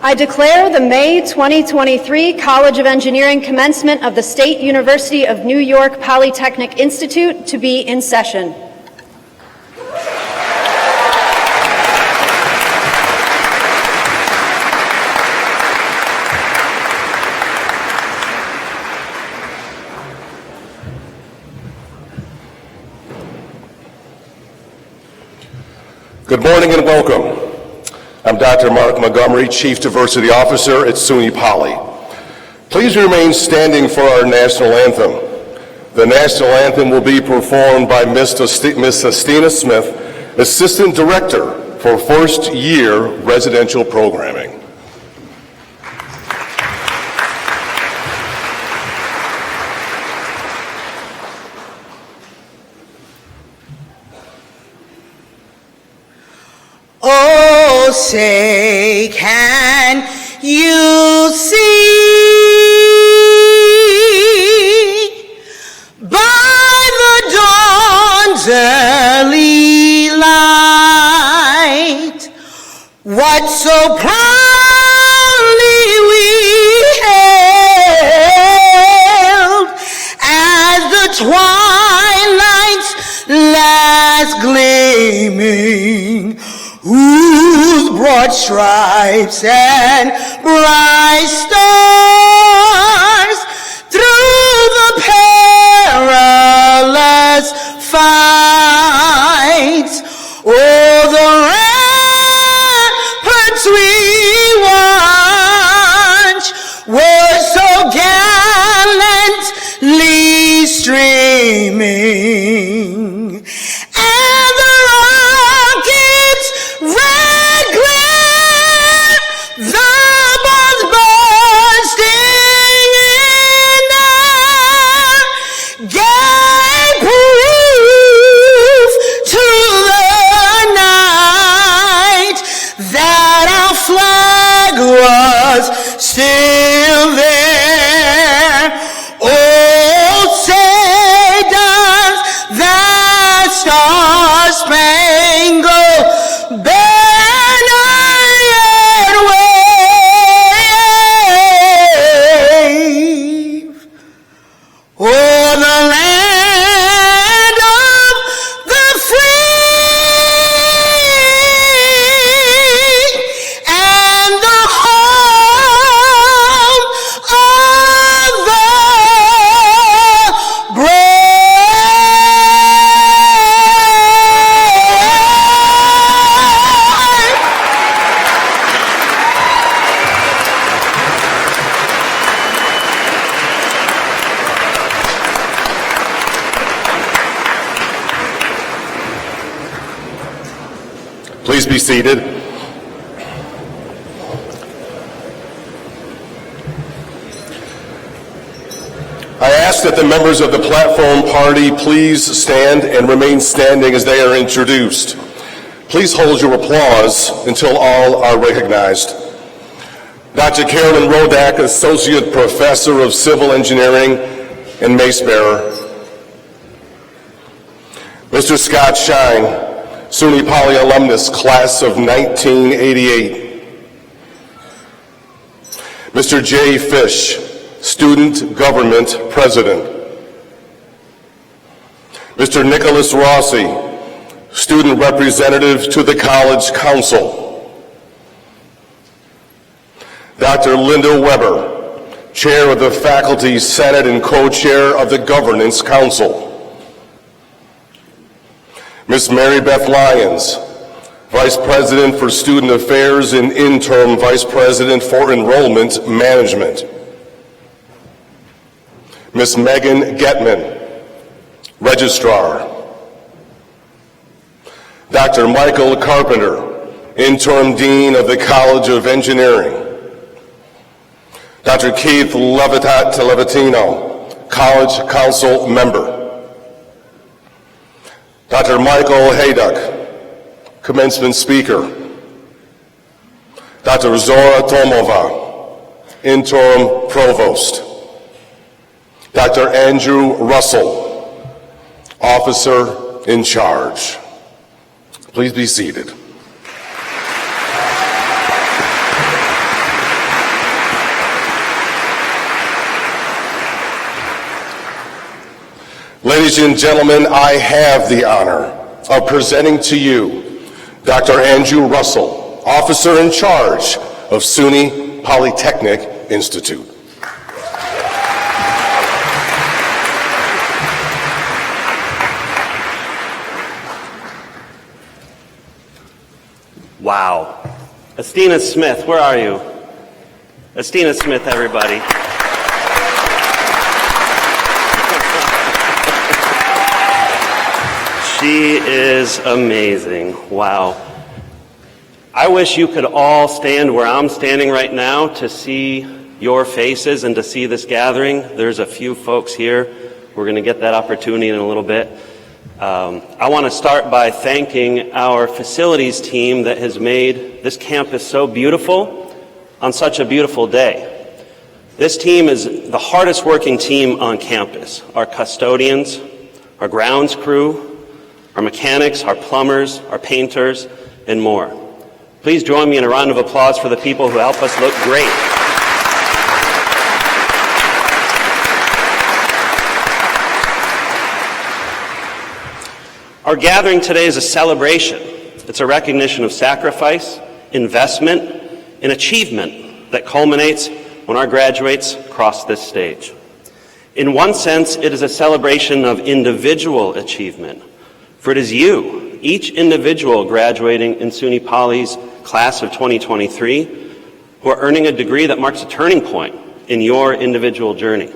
I declare the May 2023 College of Engineering commencement of the State University of New York Polytechnic Institute to be in session. Good morning and welcome. I'm Dr. Mark Montgomery, Chief Diversity Officer at SUNY Poly. Please remain standing for our national anthem. The national anthem will be performed by Miss Estina Smith, Assistant Director for First Year Residential Programming. Oh, say, can you see by the dawn's early light what so proudly we hailed as the twilight's last gleaming, whose broad stripes and bright stars through the perilous fights o'er the ramparts we watched were so gallantly streaming. Still there. Oh, say does that star-spangled banner yet wave o'er the land of the free and the Please be seated. I ask that the members of the platform party please stand and remain standing as they are introduced. Please hold your applause until all are recognized. Dr. Carolyn Rodak, Associate Professor of Civil Engineering and Mace Bearer. Mr. Scott Shine, SUNY Poly alumnus, class of 1988. Mr. Jay Fish, Student Government President. Mr. Nicholas Rossi, Student Representative to the College Council. Dr. Linda Weber, Chair of the Faculty Senate and Co-Chair of the Governance Council. Ms. Mary Beth Lyons, Vice President for Student Affairs and Interim Vice President for Enrollment Management. Ms. Megan Getman, Registrar. Dr. Michael Carpenter, Interim Dean of the College of Engineering. Dr. Keith Levatino, College Council Member. Dr. Michael Hayduck, Commencement Speaker. Dr. Zora Tomova, Interim Provost. Dr. Andrew Russell, Officer in Charge. Please be seated. Ladies and gentlemen, I have the honor of presenting to you Dr. Andrew Russell, Officer in Charge of SUNY Polytechnic Institute. Wow. Estina Smith, where are you? Estina Smith, everybody. She is amazing. Wow. I wish you could all stand where I'm standing right now to see your faces and to see this gathering. There's a few folks here. We're going to get that opportunity in a little bit. I want to start by thanking our facilities team that has made this campus so beautiful on such a beautiful day. This team is the hardest working team on campus. Our custodians, our grounds crew, our mechanics, our plumbers, our painters, and more. Please join me in a round of applause for the people who help us look great. Our gathering today is a celebration. It's a recognition of sacrifice, investment, and achievement that culminates when our graduates cross this stage. In one sense, it is a celebration of individual achievement, for it is you, each individual graduating in SUNY Poly's class of 2023, who are earning a degree that marks a turning point in your individual journey.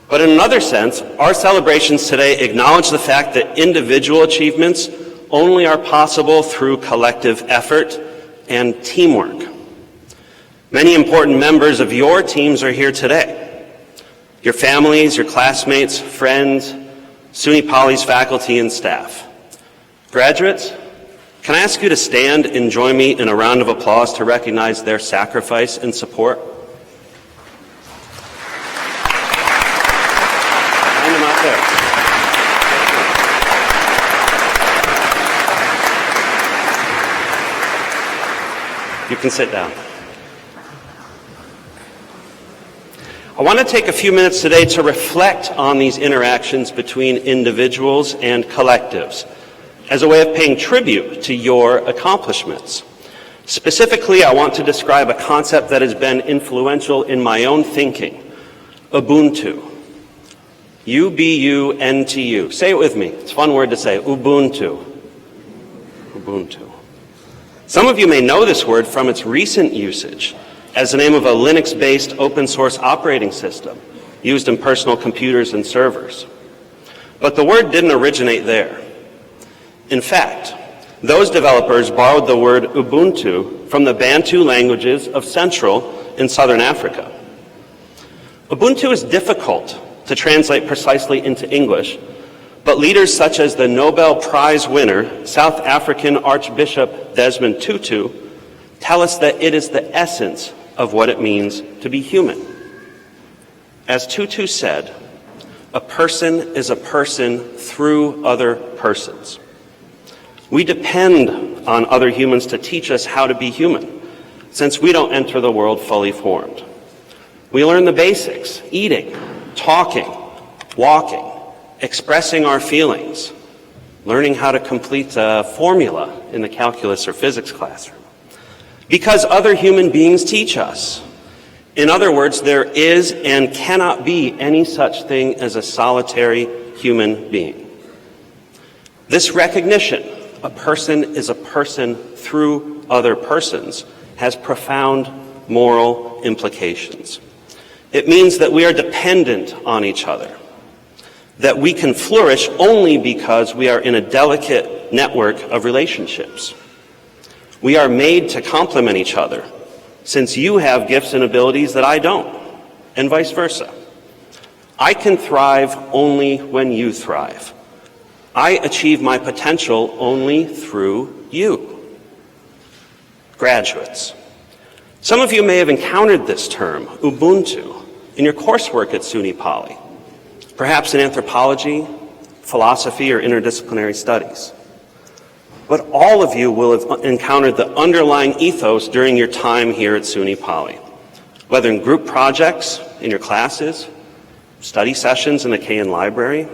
But in another sense, our celebrations today acknowledge the fact that individual achievements only are possible through collective effort and teamwork. Many important members of your teams are here today. Your families, your classmates, friends, SUNY Poly's faculty and staff. Graduates, can I ask you to stand and join me in a round of applause to recognize their sacrifice and support? Find them out there. You can sit down. I want to take a few minutes today to reflect on these interactions between individuals and collectives as a way of paying tribute to your accomplishments. Specifically, I want to describe a concept that has been influential in my own thinking, Ubuntu. U-B-U-N-T-U. Say it with me. It's a fun word to say, Ubuntu. Ubuntu. Some of you may know this word from its recent usage as the name of a Linux-based open-source operating system used in personal computers and servers. But the word didn't originate there. In fact, those developers borrowed the word Ubuntu from the Bantu languages of Central and Southern Africa. Ubuntu is difficult to translate precisely into English, but leaders such as the Nobel Prize winner, South African Archbishop Desmond Tutu, tell us that it is the essence of what it means to be human. As Tutu said, a person is a person through other persons. We depend on other humans to teach us how to be human, since we don't enter the world fully formed. We learn the basics: eating, talking, walking, expressing our feelings, learning how to complete a formula in the calculus or physics classroom, because other human beings teach us. In other words, there is and cannot be any such thing as a solitary human being. This recognition, a person is a person through other persons, has profound moral implications. It means that we are dependent on each other, that we can flourish only because we are in a delicate network of relationships. We are made to complement each other, since you have gifts and abilities that I don't, and vice versa. I can thrive only when you thrive. I achieve my potential only through you. Graduates, some of you may have encountered this term, Ubuntu, in your coursework at SUNY Poly, perhaps in anthropology, philosophy, or interdisciplinary studies. But all of you will have encountered the underlying ethos during your time here at SUNY Poly, whether in group projects, in your classes, study sessions in the K&N Library,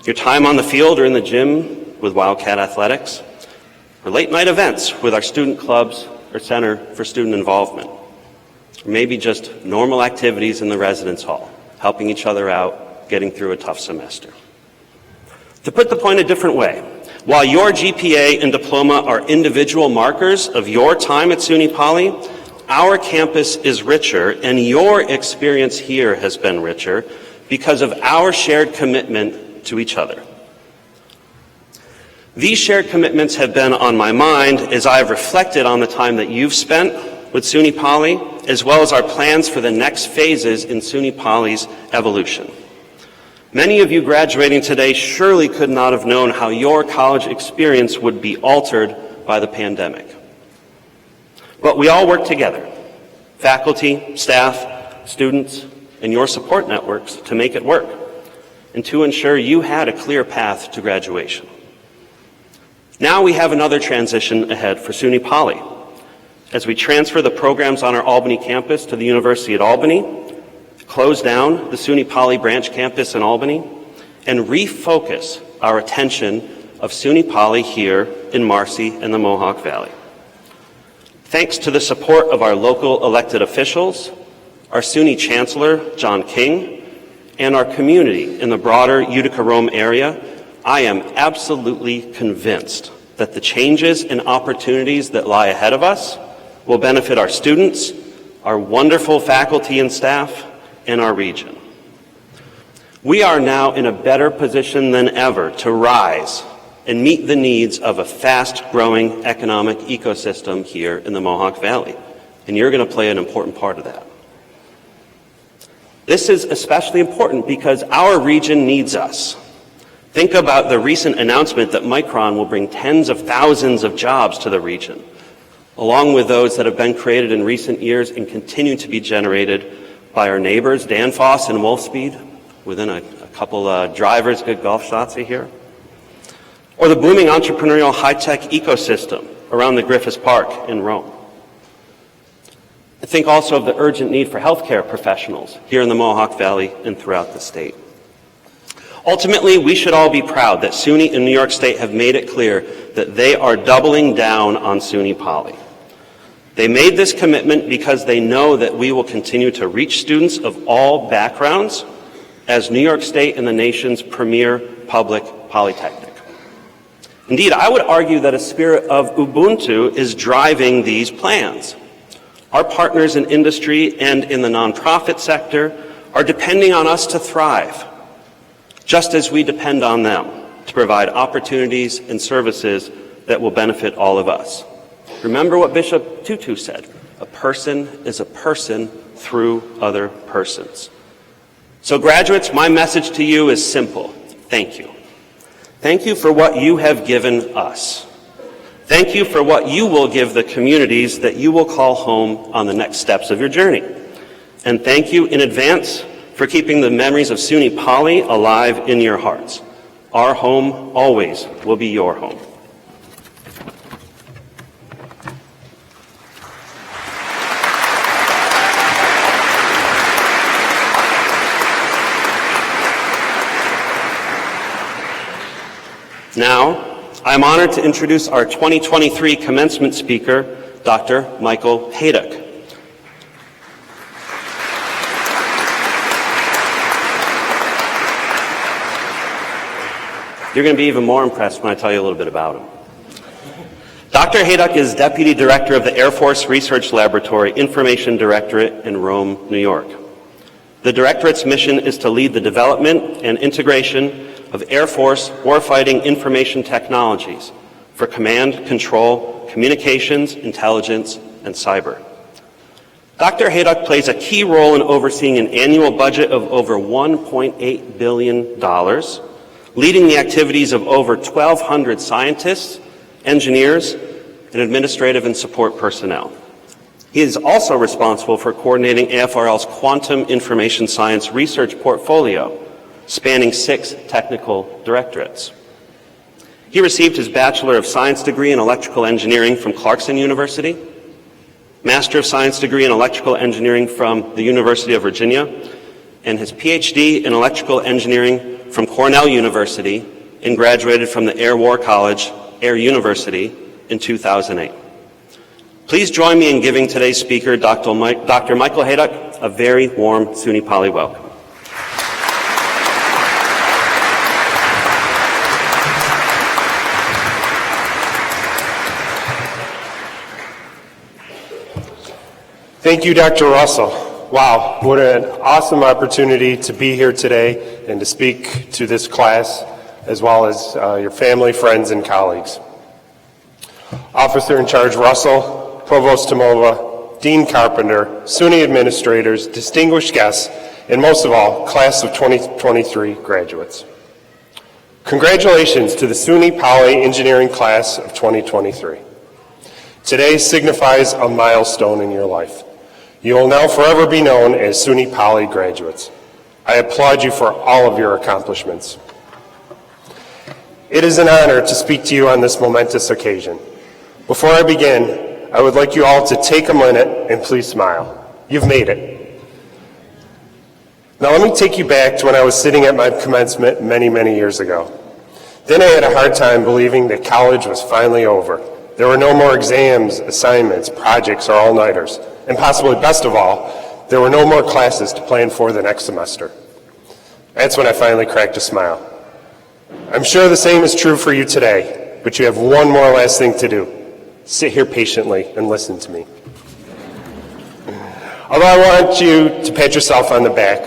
your time on the field or in the gym with Wildcat Athletics, or late night events with our student clubs or Center for Student Involvement, or maybe just normal activities in the residence hall, helping each other out, getting through a tough semester. To put the point a different way, while your GPA and diploma are individual markers of your time at SUNY Poly, our campus is richer and your experience here has been richer because of our shared commitment to each other. These shared commitments have been on my mind as I've reflected on the time that you've spent with SUNY Poly, as well as our plans for the next phases in SUNY Poly's evolution. Many of you graduating today surely could not have known how your college experience would be altered by the pandemic. But we all work together, faculty, staff, students, and your support networks to make it work and to ensure you had a clear path to graduation. Now we have another transition ahead for SUNY Poly as we transfer the programs on our Albany campus to the University at Albany, close down the SUNY Poly branch campus in Albany, and refocus our attention of SUNY Poly here in Marcy and the Mohawk Valley. Thanks to the support of our local elected officials, our SUNY Chancellor, John King, and our community in the broader Utica-Rome area, I am absolutely convinced that the changes and opportunities that lie ahead of us will benefit our students, our wonderful faculty and staff, and our region. We are now in a better position than ever to rise and meet the needs of a fast-growing economic ecosystem here in the Mohawk Valley, and you're going to play an important part of that. This is especially important because our region needs us. Think about the recent announcement that Micron will bring tens of thousands of jobs to the region, along with those that have been created in recent years and continue to be generated by our neighbors, Danfoss and Wolfspeed, within a couple drivers, good golf shots here. Or the booming entrepreneurial high-tech ecosystem around the Griffiths Park in Rome. I think also of the urgent need for healthcare professionals here in the Mohawk Valley and throughout the state. Ultimately, we should all be proud that SUNY and New York State have made it clear that they are doubling down on SUNY Poly. They made this commitment because they know that we will continue to reach students of all backgrounds as New York State and the nation's premier public polytechnic. Indeed, I would argue that a spirit of Ubuntu is driving these plans. Our partners in industry and in the nonprofit sector are depending on us to thrive, just as we depend on them to provide opportunities and services that will benefit all of us. Remember what Bishop Tutu said, a person is a person through other persons. So graduates, my message to you is simple. Thank you. Thank you for what you have given us. Thank you for what you will give the communities that you will call home on the next steps of your journey. And thank you in advance for keeping the memories of SUNY Poly alive in your hearts. Our home always will be your home. Now, I'm honored to introduce our 2023 commencement speaker, Dr. Michael Hayduck. You're going to be even more impressed when I tell you a little bit about him. Dr. Hayduck is Deputy Director of the Air Force Research Laboratory Information Directorate in Rome, New York. The Directorate's mission is to lead the development and integration of Air Force warfighting information technologies for command, control, communications, intelligence, and cyber. Dr. Hayduck plays a key role in overseeing an annual budget of over $1.8 billion, leading the activities of over 1,200 scientists, engineers, and administrative and support personnel. He is also responsible for coordinating AFRL's quantum information science research portfolio, spanning 6 technical directorates. He received his Bachelor of Science degree in Electrical Engineering from Clarkson University, Master of Science degree in Electrical Engineering from the University of Virginia, and his PhD in electrical engineering from Cornell University and graduated from the Air War College, Air University, in 2008. Please join me in giving today's speaker, Dr. Michael Hayduck, a very warm SUNY Poly welcome. Thank you, Dr. Russell. Wow, what an awesome opportunity to be here today and to speak to this class, as well as your family, friends, and colleagues. Officer in Charge Russell, Provost Tomova, Dean Carpenter, SUNY administrators, distinguished guests, and most of all, class of 2023 graduates. Congratulations to the SUNY Poly Engineering class of 2023. Today signifies a milestone in your life. You will now forever be known as SUNY Poly graduates. I applaud you for all of your accomplishments. It is an honor to speak to you on this momentous occasion. Before I begin, I would like you all to take a minute and please smile. You've made it. Now let me take you back to when I was sitting at my commencement many, many years ago. Then I had a hard time believing that college was finally over. There were no more exams, assignments, projects, or all-nighters. And possibly best of all, there were no more classes to plan for the next semester. That's when I finally cracked a smile. I'm sure the same is true for you today, but you have one more last thing to do. Sit here patiently and listen to me. Although I want you to pat yourself on the back,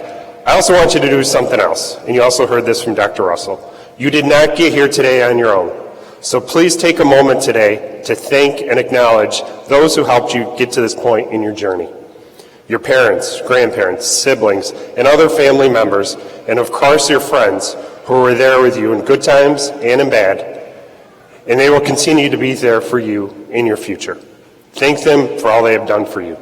I also want you to do something else. And you also heard this from Dr. Russell. You did not get here today on your own. So please take a moment today to thank and acknowledge those who helped you get to this point in your journey. Your parents, grandparents, siblings, and other family members, and of course your friends who were there with you in good times and in bad, and they will continue to be there for you in your future. Thank them for all they have done for you.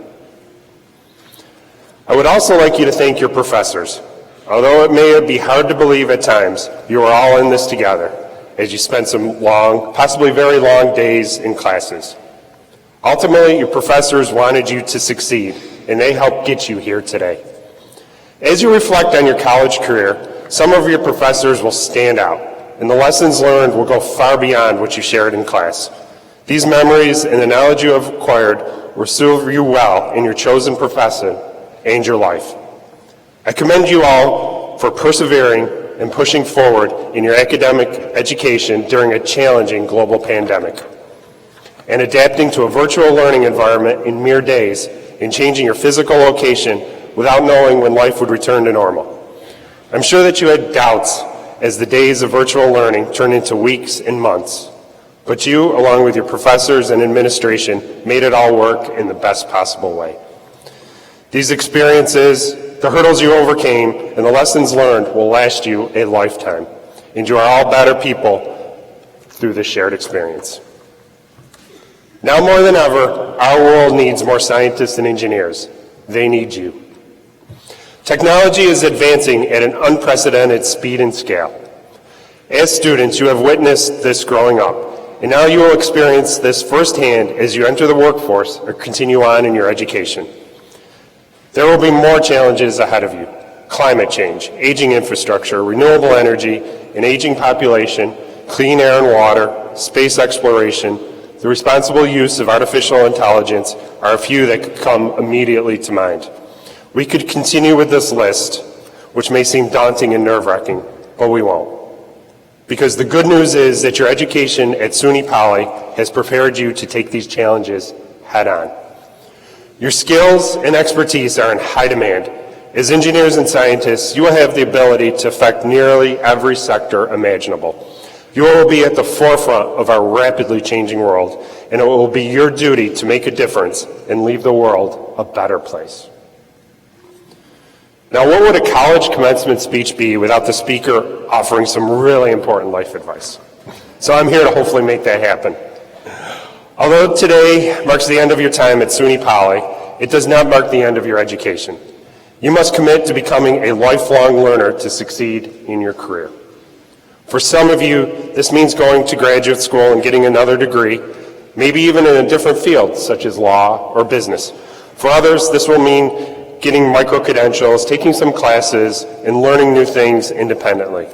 I would also like you to thank your professors. Although it may be hard to believe at times, you are all in this together, as you spent some long, possibly very long days in classes. Ultimately, your professors wanted you to succeed, and they helped get you here today. As you reflect on your college career, some of your professors will stand out, and the lessons learned will go far beyond what you shared in class. These memories and the knowledge you have acquired will serve you well in your chosen profession and your life. I commend you all for persevering and pushing forward in your academic education during a challenging global pandemic, and adapting to a virtual learning environment in mere days and changing your physical location without knowing when life would return to normal. I'm sure that you had doubts as the days of virtual learning turned into weeks and months, but you, along with your professors and administration, made it all work in the best possible way. These experiences, the hurdles you overcame, and the lessons learned will last you a lifetime, and you are all better people through this shared experience. Now more than ever, our world needs more scientists and engineers. They need you. Technology is advancing at an unprecedented speed and scale. As students, you have witnessed this growing up, and now you will experience this firsthand as you enter the workforce or continue on in your education. There will be more challenges ahead of you. Climate change, aging infrastructure, renewable energy, an aging population, clean air and water, space exploration, the responsible use of artificial intelligence are a few that could come immediately to mind. We could continue with this list, which may seem daunting and nerve-wracking, but we won't. Because the good news is that your education at SUNY Poly has prepared you to take these challenges head on. Your skills and expertise are in high demand. As engineers and scientists, you will have the ability to affect nearly every sector imaginable. You will be at the forefront of our rapidly changing world, and it will be your duty to make a difference and leave the world a better place. Now, what would a college commencement speech be without the speaker offering some really important life advice? So I'm here to hopefully make that happen. Although today marks the end of your time at SUNY Poly, it does not mark the end of your education. You must commit to becoming a lifelong learner to succeed in your career. For some of you, this means going to graduate school and getting another degree, maybe even in a different field, such as law or business. For others, this will mean getting micro-credentials, taking some classes, and learning new things independently.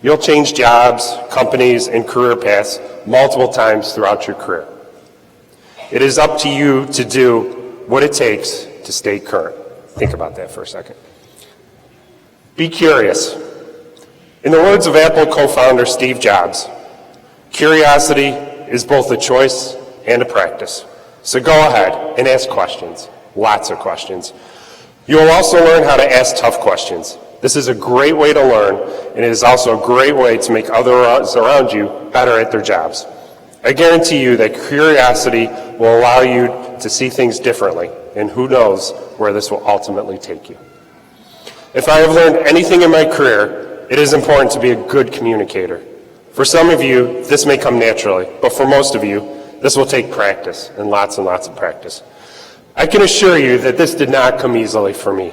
You'll change jobs, companies, and career paths multiple times throughout your career. It is up to you to do what it takes to stay current. Think about that for a second. Be curious. In the words of Apple co-founder Steve Jobs, curiosity is both a choice and a practice. So go ahead and ask questions, lots of questions. You will also learn how to ask tough questions. This is a great way to learn, and it is also a great way to make others around you better at their jobs. I guarantee you that curiosity will allow you to see things differently, and who knows where this will ultimately take you. If I have learned anything in my career, it is important to be a good communicator. For some of you, this may come naturally, but for most of you, this will take practice, and lots of practice. I can assure you that this did not come easily for me.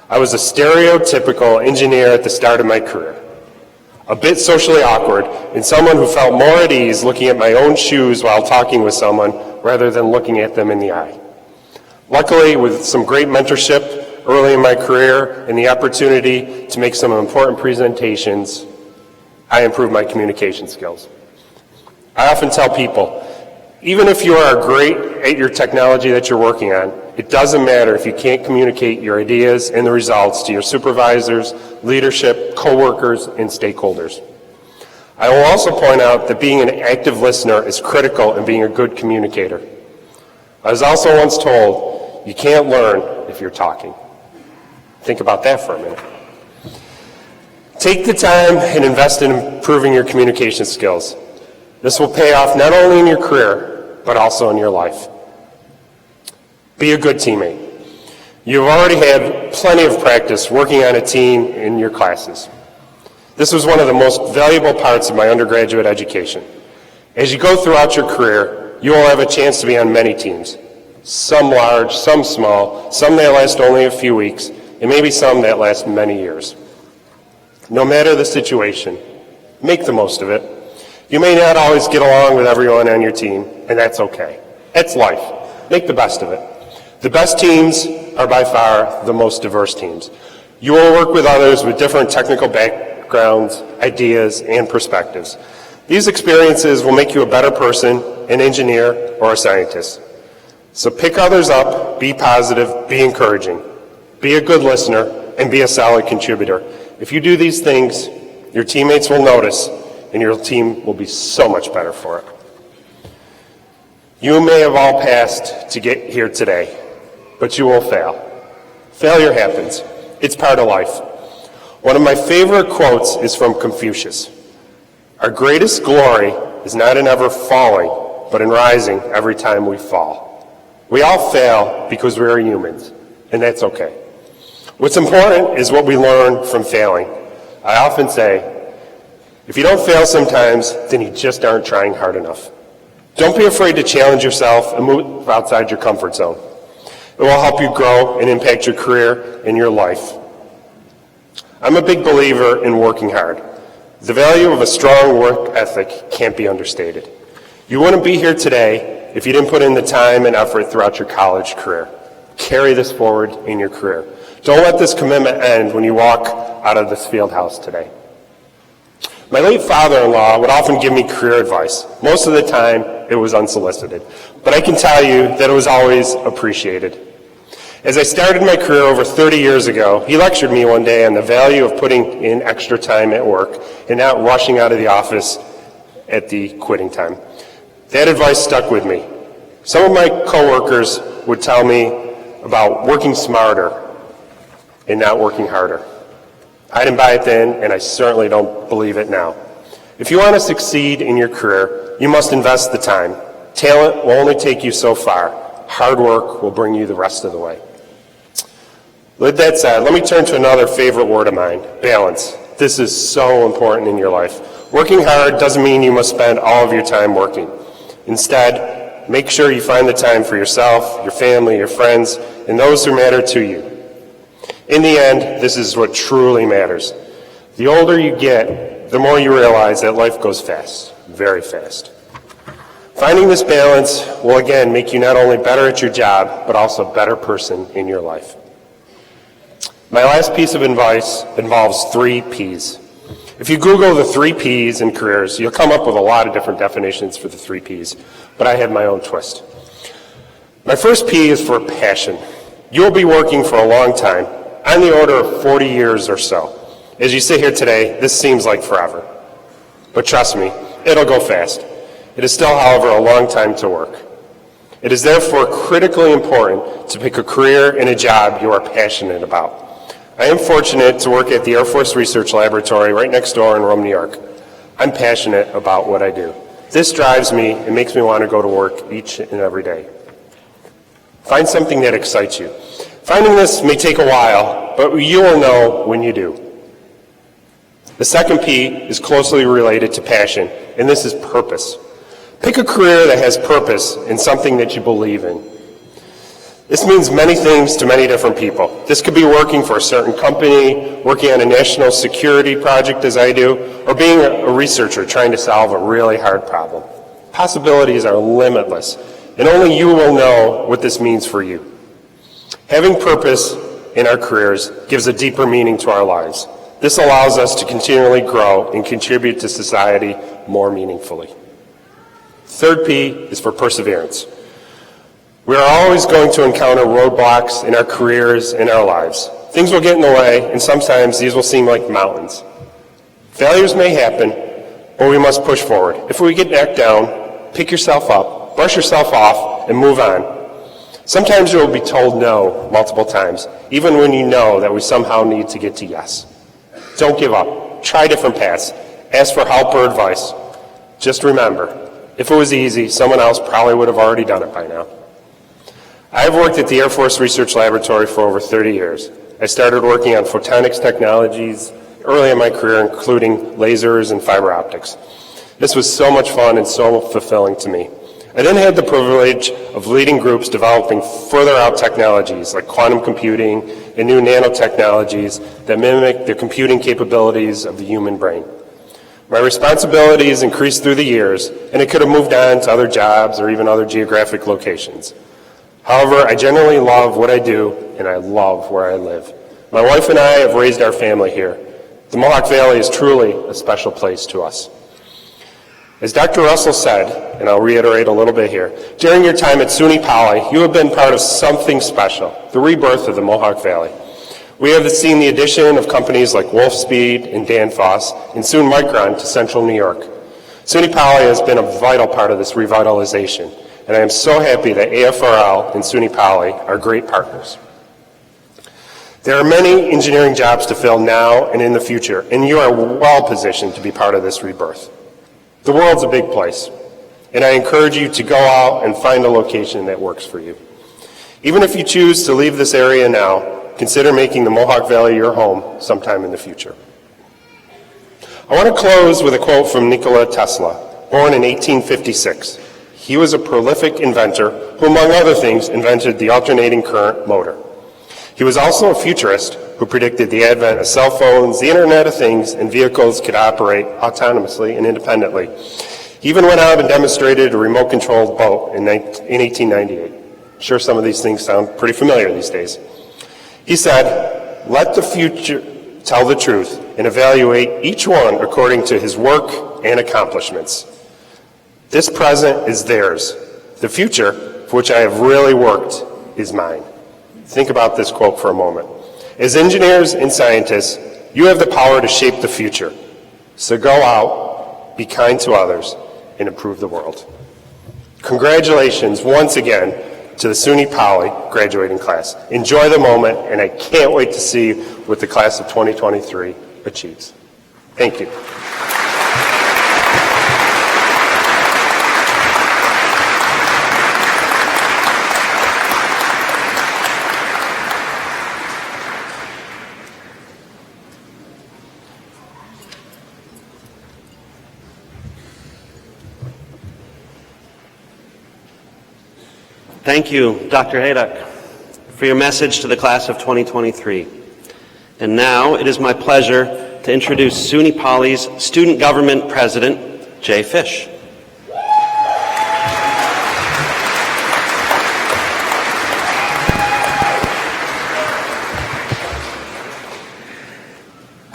I was a stereotypical engineer at the start of my career, a bit socially awkward, and someone who felt more at ease looking at my own shoes while talking with someone rather than looking at them in the eye. Luckily, with some great mentorship early in my career and the opportunity to make some important presentations, I improved my communication skills. I often tell people, even if you are great at your technology that you're working on, it doesn't matter if you can't communicate your ideas and the results to your supervisors, leadership, coworkers, and stakeholders. I will also point out that being an active listener is critical in being a good communicator. I was also once told, you can't learn if you're talking. Think about that for a minute. Take the time and invest in improving your communication skills. This will pay off not only in your career, but also in your life. Be a good teammate. You've already had plenty of practice working on a team in your classes. This was one of the most valuable parts of my undergraduate education. As you go throughout your career, you will have a chance to be on many teams. Some large, some small, some that last only a few weeks, and maybe some that last many years. No matter the situation, make the most of it. You may not always get along with everyone on your team, and that's okay. That's life. Make the best of it. The best teams are by far the most diverse teams. You will work with others with different technical backgrounds, ideas, and perspectives. These experiences will make you a better person, an engineer, or a scientist. So pick others up, be positive, be encouraging, be a good listener, and be a solid contributor. If you do these things, your teammates will notice, and your team will be so much better for it. You may have all passed to get here today, but you will fail. Failure happens. It's part of life. One of my favorite quotes is from Confucius. Our greatest glory is not in ever falling, but in rising every time we fall. We all fail because we are humans, and that's okay. What's important is what we learn from failing. I often say, if you don't fail sometimes, then you just aren't trying hard enough. Don't be afraid to challenge yourself and move outside your comfort zone. It will help you grow and impact your career and your life. I'm a big believer in working hard. The value of a strong work ethic can't be understated. You wouldn't be here today if you didn't put in the time and effort throughout your college career. Carry this forward in your career. Don't let this commitment end when you walk out of this field house today. My late father-in-law would often give me career advice. Most of the time, it was unsolicited. But I can tell you that it was always appreciated. As I started my career over 30 years ago, he lectured me one day on the value of putting in extra time at work and not rushing out of the office at the quitting time. That advice stuck with me. Some of my coworkers would tell me about working smarter and not working harder. I didn't buy it then, and I certainly don't believe it now. If you want to succeed in your career, you must invest the time. Talent will only take you so far. Hard work will bring you the rest of the way. With that said, let me turn to another favorite word of mine, balance. This is so important in your life. Working hard doesn't mean you must spend all of your time working. Instead, make sure you find the time for yourself, your family, your friends, and those who matter to you. In the end, this is what truly matters. The older you get, the more you realize that life goes fast, very fast. Finding this balance will again make you not only better at your job, but also a better person in your life. My last piece of advice involves 3 Ps. If you Google the 3 Ps in careers, you'll come up with a lot of different definitions for the 3 Ps, but I have my own twist. My first P is for passion. You'll be working for a long time, on the order of 40 years or so. As you sit here today, this seems like forever. But trust me, it'll go fast. It is still, however, a long time to work. It is therefore critically important to pick a career and a job you are passionate about. I am fortunate to work at the Air Force Research Laboratory right next door in Rome, New York. I'm passionate about what I do. This drives me and makes me want to go to work each and every day. Find something that excites you. Finding this may take a while, but you will know when you do. The second P is closely related to passion, and this is purpose. Pick a career that has purpose and something that you believe in. This means many things to many different people. This could be working for a certain company, working on a national security project as I do, or being a researcher trying to solve a really hard problem. Possibilities are limitless, and only you will know what this means for you. Having purpose in our careers gives a deeper meaning to our lives. This allows us to continually grow and contribute to society more meaningfully. Third P is for perseverance. We are always going to encounter roadblocks in our careers and our lives. Things will get in the way, and sometimes these will seem like mountains. Failures may happen, but we must push forward. If we get knocked down, pick yourself up, brush yourself off, and move on. Sometimes you will be told no multiple times, even when you know that we somehow need to get to yes. Don't give up. Try different paths. Ask for help or advice. Just remember, if it was easy, someone else probably would have already done it by now. I have worked at the Air Force Research Laboratory for over 30 years. I started working on photonics technologies early in my career, including lasers and fiber optics. This was so much fun and so fulfilling to me. I then had the privilege of leading groups developing further out technologies like quantum computing and new nanotechnologies that mimic the computing capabilities of the human brain. My responsibilities increased through the years, and I could have moved on to other jobs or even other geographic locations. However, I generally love what I do, and I love where I live. My wife and I have raised our family here. The Mohawk Valley is truly a special place to us. As Dr. Russell said, and I'll reiterate a little bit here, during your time at SUNY Poly, you have been part of something special, the rebirth of the Mohawk Valley. We have seen the addition of companies like Wolfspeed and Danfoss, and soon Micron to Central New York. SUNY Poly has been a vital part of this revitalization, and I am so happy that AFRL and SUNY Poly are great partners. There are many engineering jobs to fill now and in the future, and you are well positioned to be part of this rebirth. The world's a big place, and I encourage you to go out and find a location that works for you. Even if you choose to leave this area now, consider making the Mohawk Valley your home sometime in the future. I want to close with a quote from Nikola Tesla, born in 1856. He was a prolific inventor who, among other things, invented the alternating current motor. He was also a futurist who predicted the advent of cell phones, the Internet of Things, and vehicles could operate autonomously and independently. He even went out and demonstrated a remote-controlled boat in 1898. I'm sure some of these things sound pretty familiar these days. He said, "Let the future tell the truth and evaluate each one according to his work and accomplishments. This present is theirs. The future, for which I have really worked, is mine." Think about this quote for a moment. As engineers and scientists, you have the power to shape the future. So go out, be kind to others, and improve the world. Congratulations once again to the SUNY Poly graduating class. Enjoy the moment, and I can't wait to see what the class of 2023 achieves. Thank you. Thank you, Dr. Haydock, for your message to the class of 2023. And now it is my pleasure to introduce SUNY Poly's Student Government President, Jay Fish.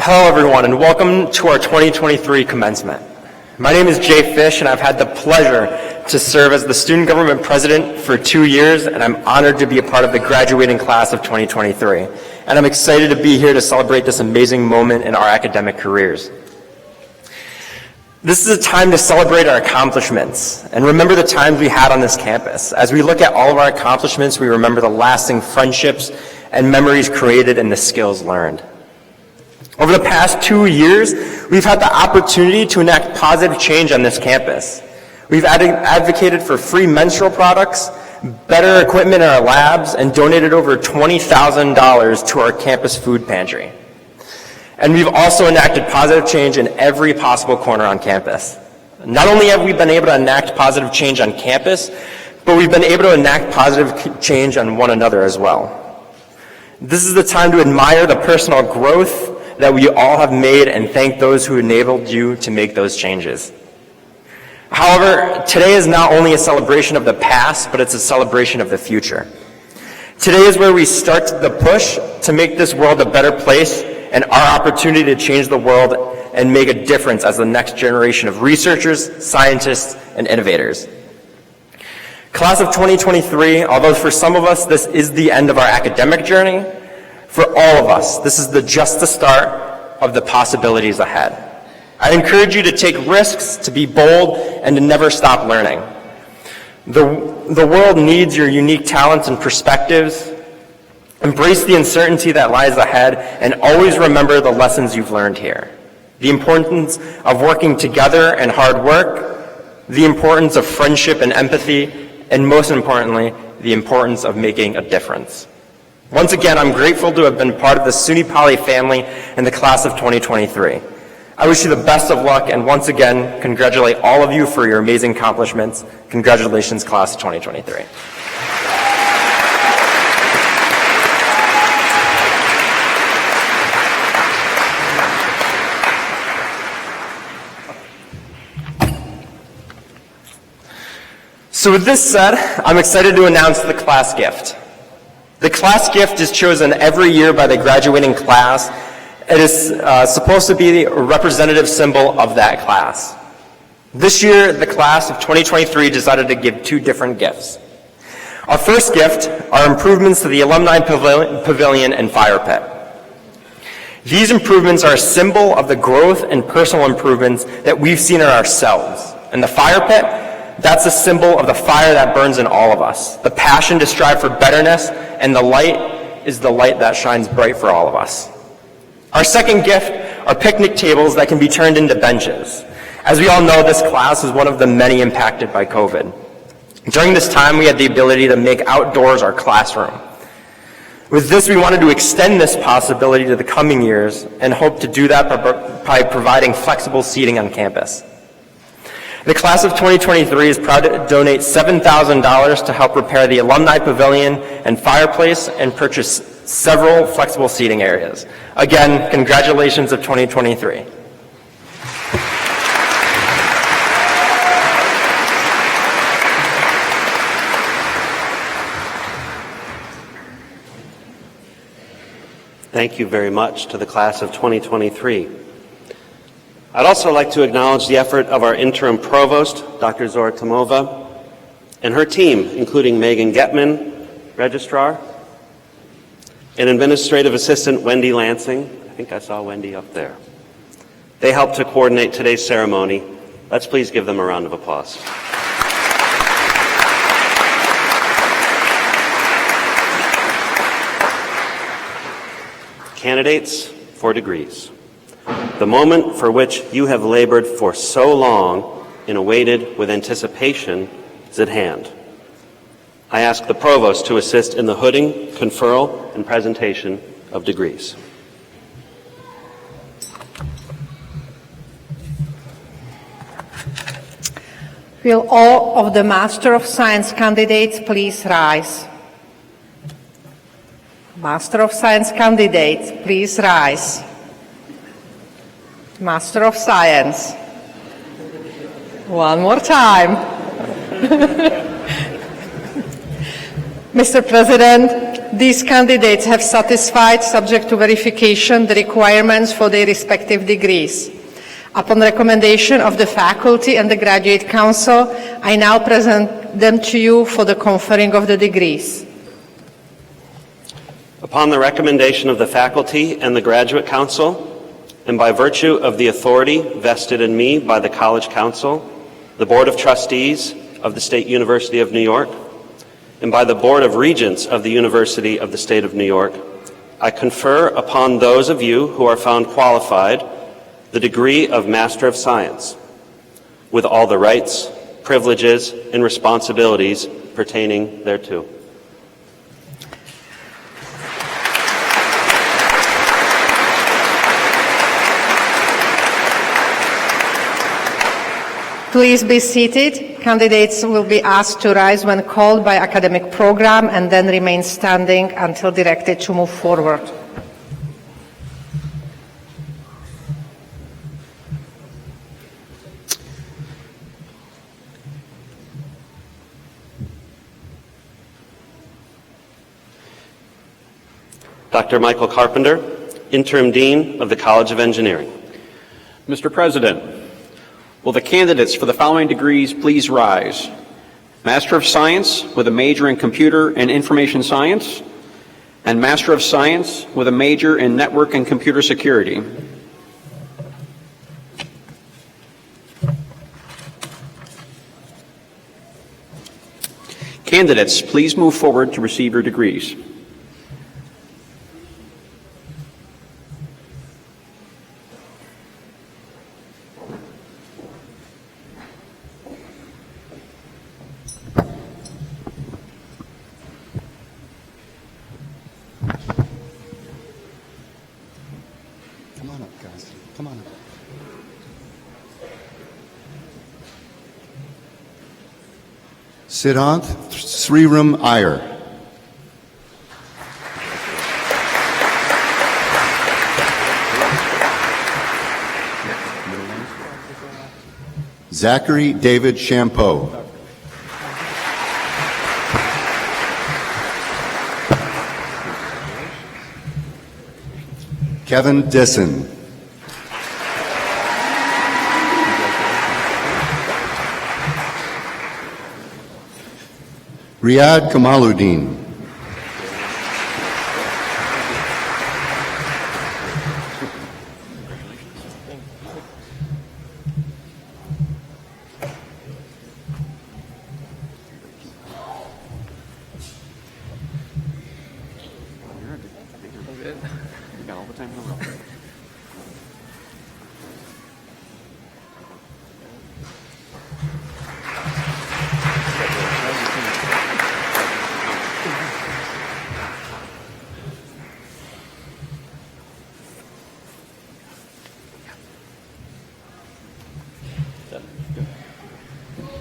Hello everyone and welcome to our 2023 commencement. My name is Jay Fish and I've had the pleasure to serve as the student government president for 2 years, and I'm honored to be a part of the graduating class of 2023. And I'm excited to be here to celebrate this amazing moment in our academic careers. This is a time to celebrate our accomplishments and remember the times we had on this campus. As we look at all of our accomplishments, we remember the lasting friendships and memories created and the skills learned. Over the past 2 years, we've had the opportunity to enact positive change on this campus. We've advocated for free menstrual products, better equipment in our labs, and donated over $20,000 to our campus food pantry. And we've also enacted positive change in every possible corner on campus. Not only have we been able to enact positive change on campus, but we've been able to enact positive change on one another as well. This is the time to admire the personal growth that we all have made and thank those who enabled you to make those changes. However, today is not only a celebration of the past, but it's a celebration of the future. Today is where we start the push to make this world a better place and our opportunity to change the world and make a difference as the next generation of researchers, scientists, and innovators. Class of 2023, although for some of us this is the end of our academic journey, for all of us, this is just the start of the possibilities ahead. I encourage you to take risks, to be bold, and to never stop learning. The world needs your unique talents and perspectives. Embrace the uncertainty that lies ahead, and always remember the lessons you've learned here. The importance of working together and hard work, the importance of friendship and empathy, and most importantly, the importance of making a difference. Once again, I'm grateful to have been part of the SUNY Poly family and the class of 2023. I wish you the best of luck, and once again, congratulate all of you for your amazing accomplishments. Congratulations, class of 2023. So with this said, I'm excited to announce the class gift. The class gift is chosen every year by the graduating class. It is supposed to be a representative symbol of that class. This year, the class of 2023 decided to give 2 different gifts. Our first gift are improvements to the Alumni Pavilion and Fire Pit. These improvements are a symbol of the growth and personal improvements that we've seen in ourselves. And the Fire Pit, that's a symbol of the fire that burns in all of us, the passion to strive for betterness, and the light is the light that shines bright for all of us. Our second gift are picnic tables that can be turned into benches. As we all know, this class is one of the many impacted by COVID. During this time, we had the ability to make outdoors our classroom. With this, we wanted to extend this possibility to the coming years and hope to do that by providing flexible seating on campus. The class of 2023 is proud to donate $7,000 to help repair the Alumni Pavilion and fireplace and purchase several flexible seating areas. Again, congratulations of 2023. Thank you very much to the class of 2023. I'd also like to acknowledge the effort of our interim provost, Dr. Zora Tomova, and her team, including Megan Getman, registrar, and administrative assistant Wendy Lansing. I think I saw Wendy up there. They helped to coordinate today's ceremony. Let's please give them a round of applause. Candidates for degrees. The moment for which you have labored for so long and awaited with anticipation is at hand. I ask the provost to assist in the hooding, conferral, and presentation of degrees. Will all of the Master of Science candidates please rise? Master of Science candidates, please rise. Master of Science. One more time. Mr. President, these candidates have satisfied, subject to verification, the requirements for their respective degrees. Upon recommendation of the faculty and the Graduate Council, I now present them to you for the conferring of the degrees. Upon the recommendation of the faculty and the Graduate Council, and by virtue of the authority vested in me by the College Council, the Board of Trustees of the State University of New York, and by the Board of Regents of the University of the State of New York, I confer upon those of you who are found qualified the degree of Master of Science, with all the rights, privileges, and responsibilities pertaining thereto. Please be seated. Candidates will be asked to rise when called by academic program and then remain standing until directed to move forward. Dr. Michael Carpenter, Interim Dean of the College of Engineering. Mr. President, will the candidates for the following degrees please rise? Master of Science with a major in Computer and Information Science, and Master of Science with a major in Network and Computer Security. Candidates, please move forward to receive your degrees. Come on up, guys. Come on up. Siddhant Sriram Iyer. Zachary David Champeau. Kevin Disson. Riyad Kamaluddin.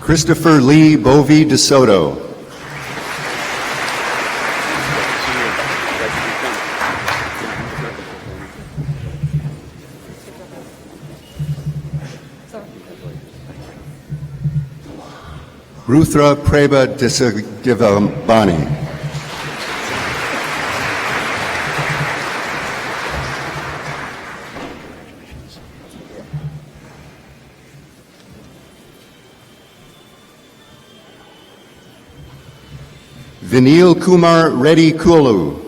Christopher Lee Bovey DeSoto. Ruthra Preba Disagivabani. Vinil Kumar Reddy Kulu.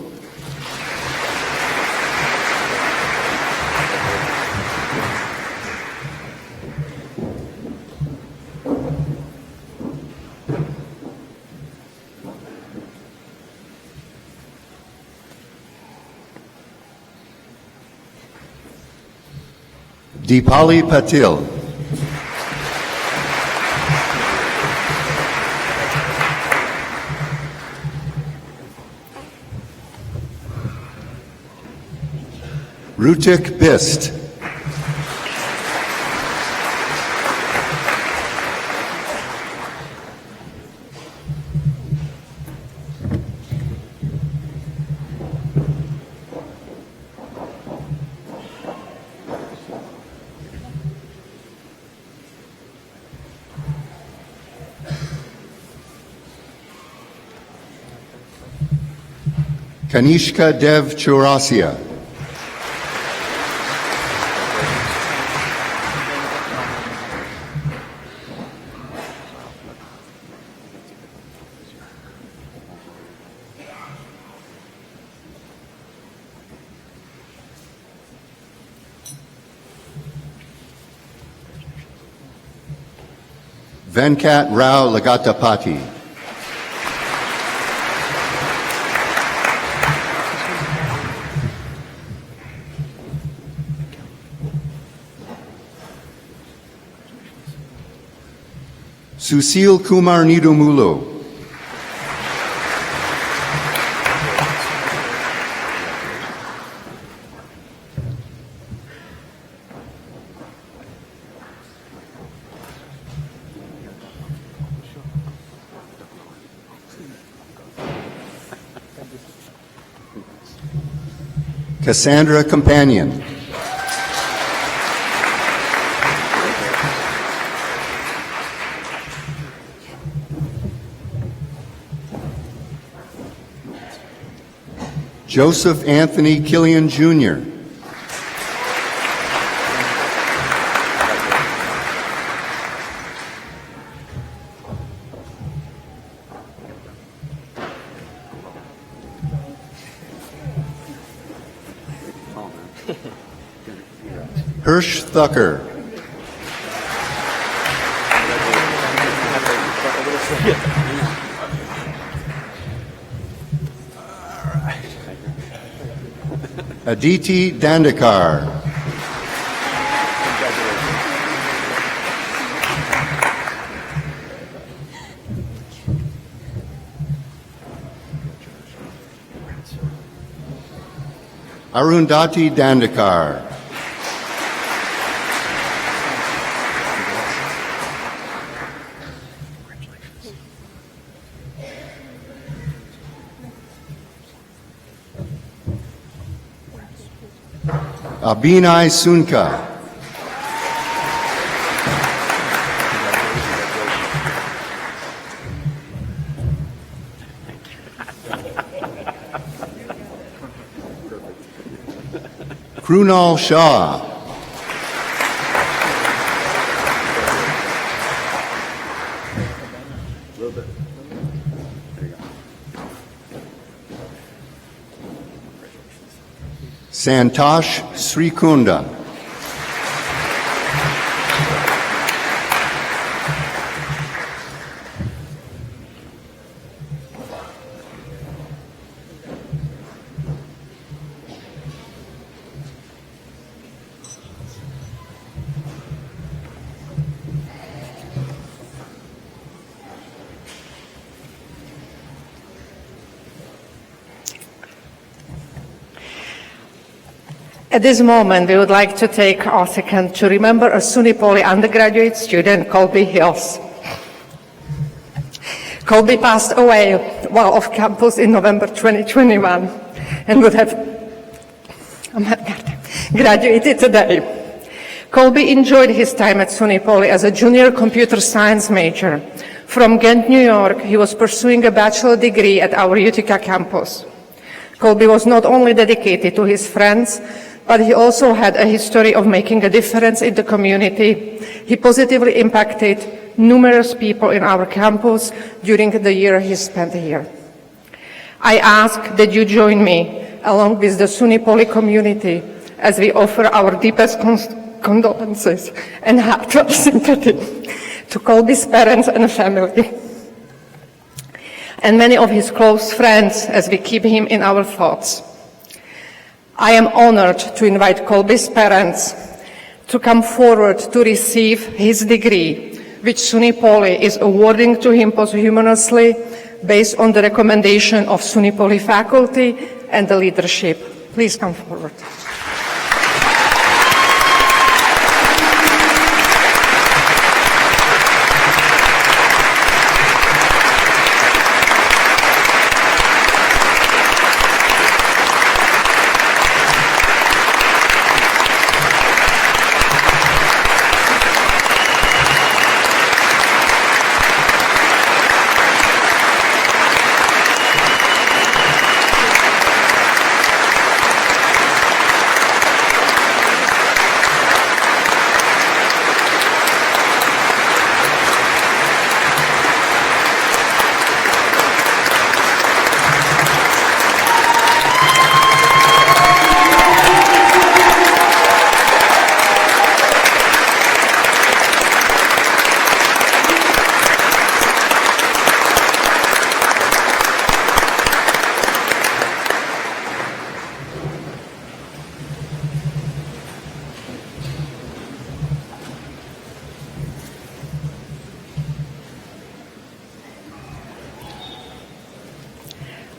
Deepali Patil. Rutik Bist. Kanishka Dev Chaurasia. Venkat Rao Lagatapati. Susil Kumar Nidumulo. Cassandra Companion. Joseph Anthony Killian Jr. Hirsch Thucker. Aditi Dandekar. Arundhati Dandekar. Abhinay Sunka. Krunal Shah. Santosh Srikunda. At this moment, we would like to take a second to remember a SUNY Poly undergraduate student, Colby Hills. Colby passed away while off campus in November 2021 and would have graduated today. Colby enjoyed his time at SUNY Poly as a junior computer science major. From Ghent, New York, he was pursuing a bachelor degree at our Utica campus. Colby was not only dedicated to his friends, but he also had a history of making a difference in the community. He positively impacted numerous people in our campus during the year he spent here. I ask that you join me, along with the SUNY Poly community, as we offer our deepest condolences and heartfelt sympathy to Colby's parents and family, and many of his close friends as we keep him in our thoughts. I am honored to invite Colby's parents to come forward to receive his degree, which SUNY Poly is awarding to him posthumously based on the recommendation of SUNY Poly faculty and the leadership. Please come forward.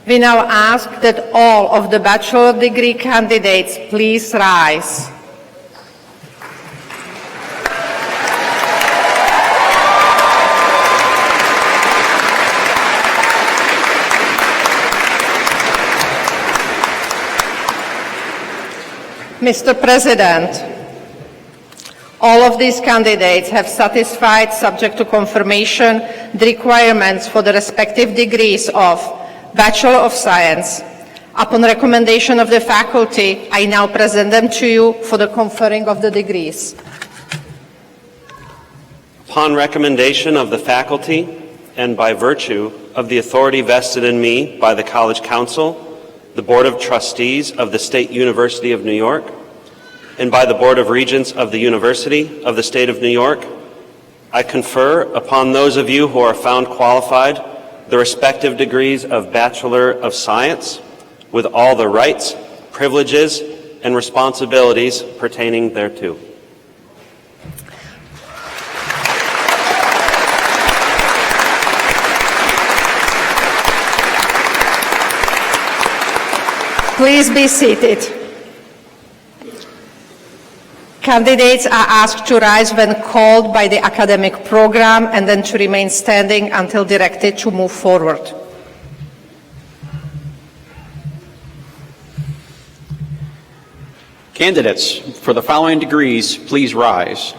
We now ask that all of the bachelor degree candidates please rise. Mr. President, all of these candidates have satisfied, subject to confirmation, the requirements for the respective degrees of Bachelor of Science. Upon recommendation of the faculty, I now present them to you for the conferring of the degrees. Upon recommendation of the faculty and by virtue of the authority vested in me by the College Council, the Board of Trustees of the State University of New York, and by the Board of Regents of the University of the State of New York, I confer upon those of you who are found qualified the respective degrees of Bachelor of Science with all the rights, privileges, and responsibilities pertaining thereto. Please be seated. Candidates are asked to rise when called by the academic program and then to remain standing until directed to move forward. Candidates for the following degrees, please rise.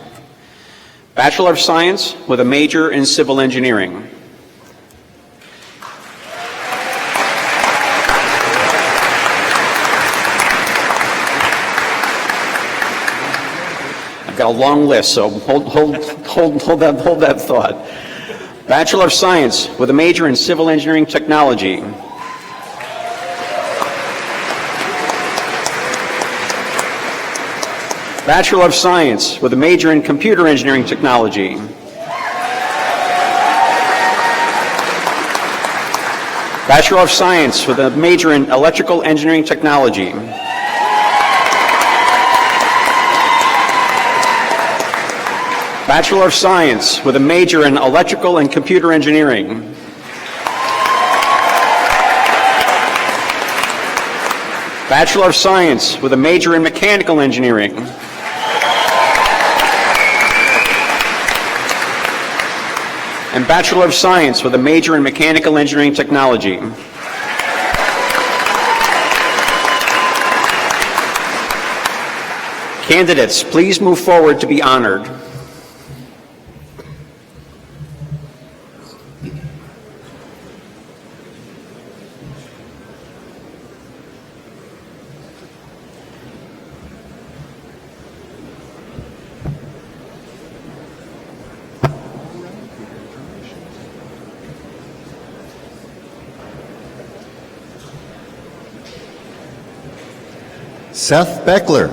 Bachelor of Science with a major in Civil Engineering. I've got a long list, so hold that thought. Bachelor of Science with a major in Civil Engineering Technology. Bachelor of Science with a major in Computer Engineering Technology. Bachelor of Science with a major in Electrical Engineering Technology. Bachelor of Science with a major in Electrical and Computer Engineering. Bachelor of Science with a major in Mechanical Engineering. And Bachelor of Science with a major in Mechanical Engineering Technology. Candidates, please move forward to be honored. Seth Beckler.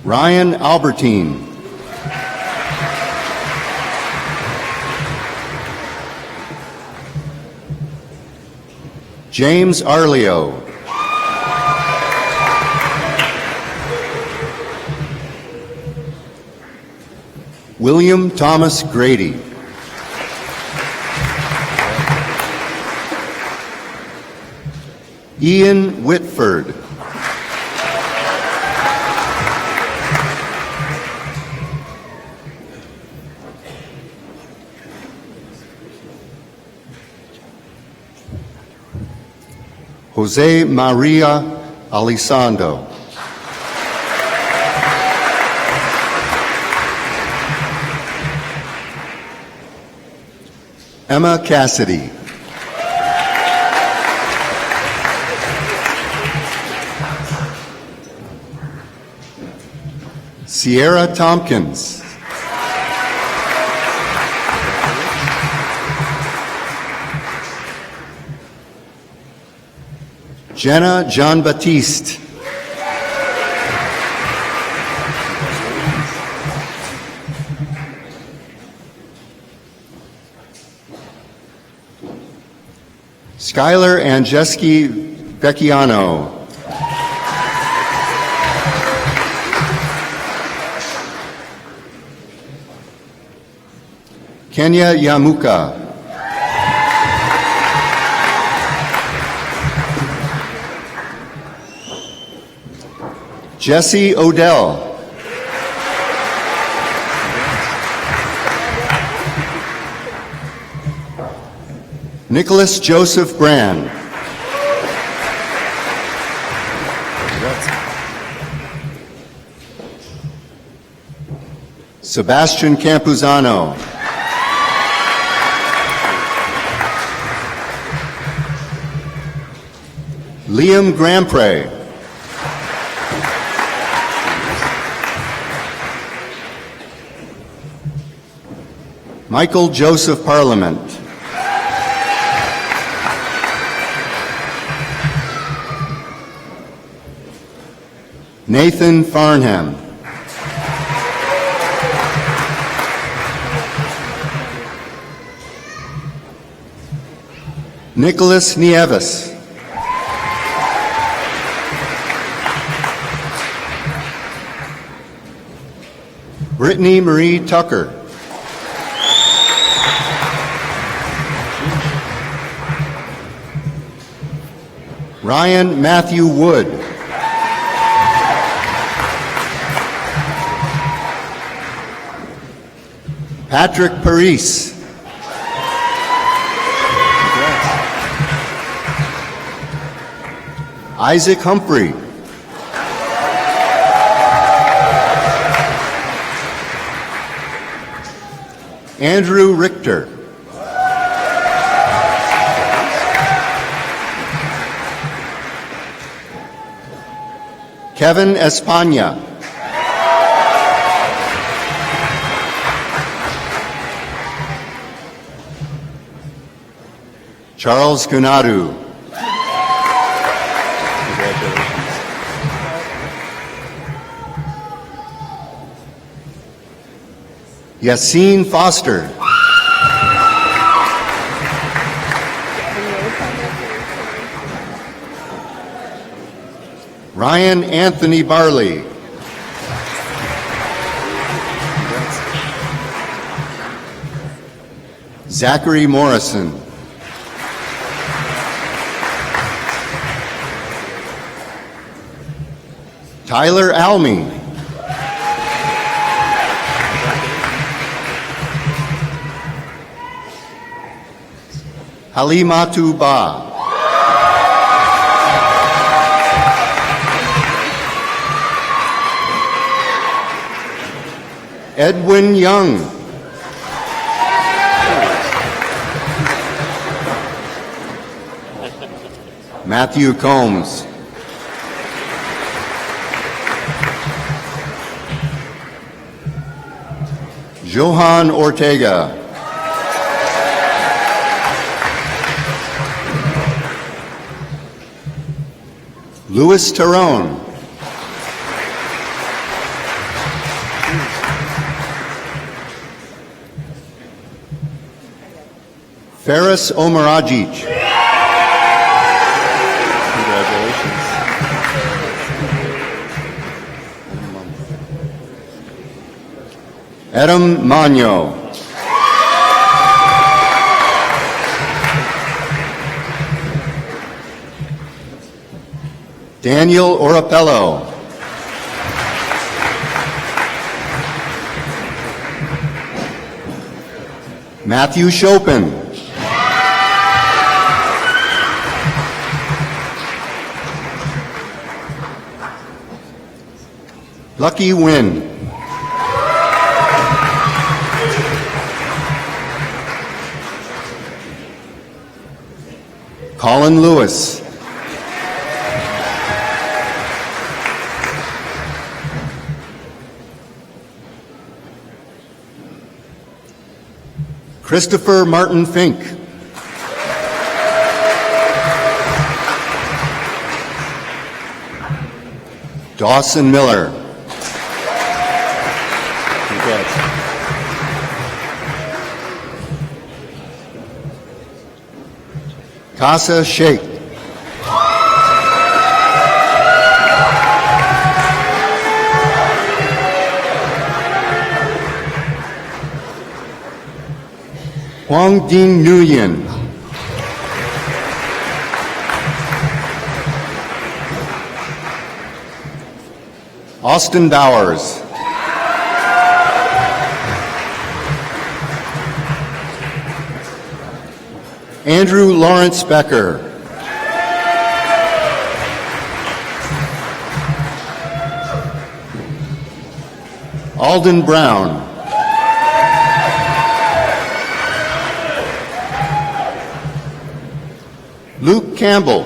Ryan Albertine. James Arleo. William Thomas Grady. Ian Whitford. Jose Maria Elizondo. Emma Cassidy. Sierra Tompkins. Jenna Jean-Baptiste. Skylar Angeski Vecchiano. Kenya Yamuka. Jesse Odell. Nicholas Joseph Brand. Sebastian Campuzano. Liam Grampre. Michael Joseph Parliament. Nathan Farnham. Nicholas Nieves. Brittany Marie Tucker. Ryan Matthew Wood. Patrick Paris. Isaac Humphrey. Andrew Richter. Kevin Espana. Charles Gunadu. Yassine Foster. Ryan Anthony Barley. Zachary Morrison. Tyler Almy. Halimatu Ba. Edwin Young. Matthew Combs. Johan Ortega. Louis Terone. Ferris Omarajic. Congratulations. Adam Magno. Daniel Orapello. Matthew Chopin. Lucky Wynn. Colin Lewis. Christopher Martin Fink. Dawson Miller. Congrats. Casa Sheikh. Huang Ding Nguyen. Austin Bowers. Andrew Lawrence Becker. Alden Brown. Luke Campbell.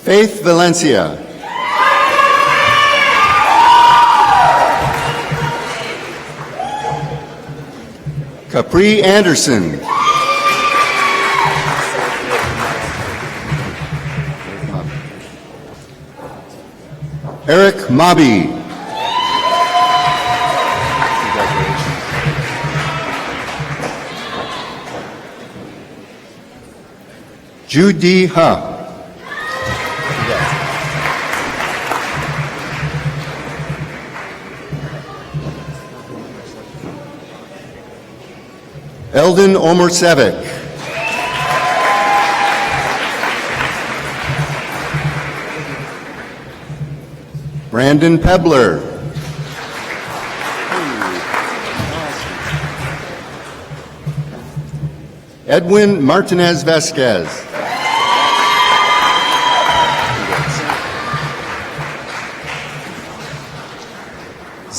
Faith Valencia. Capri Anderson. Eric Mabi. Judy Ha. Eldon Omersevic. Brandon Pebler. Edwin Martinez Vasquez.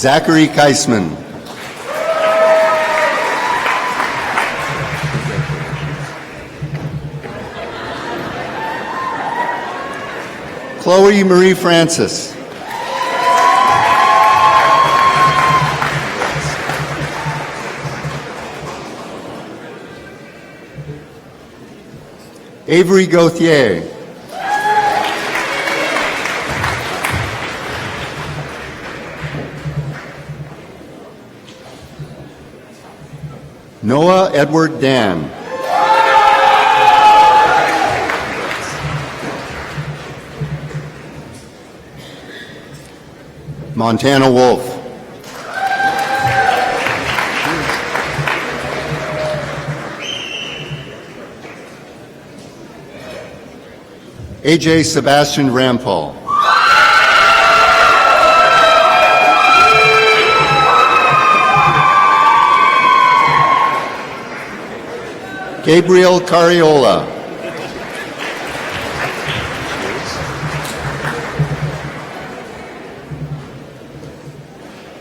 Zachary Keisman. Chloe Marie Francis. Avery Gauthier. Noah Edward Dan. Montana Wolf. AJ Sebastian Rampal. Gabriel Cariola.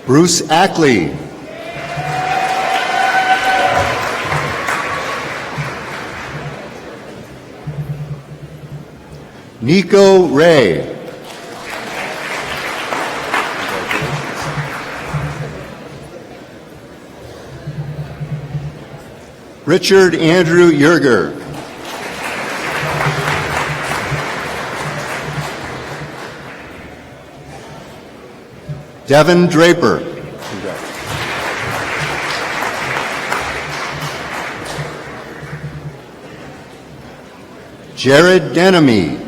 Bruce Ackley. Nico Ray. Richard Andrew Yerger. Devin Draper. Jared Denemy.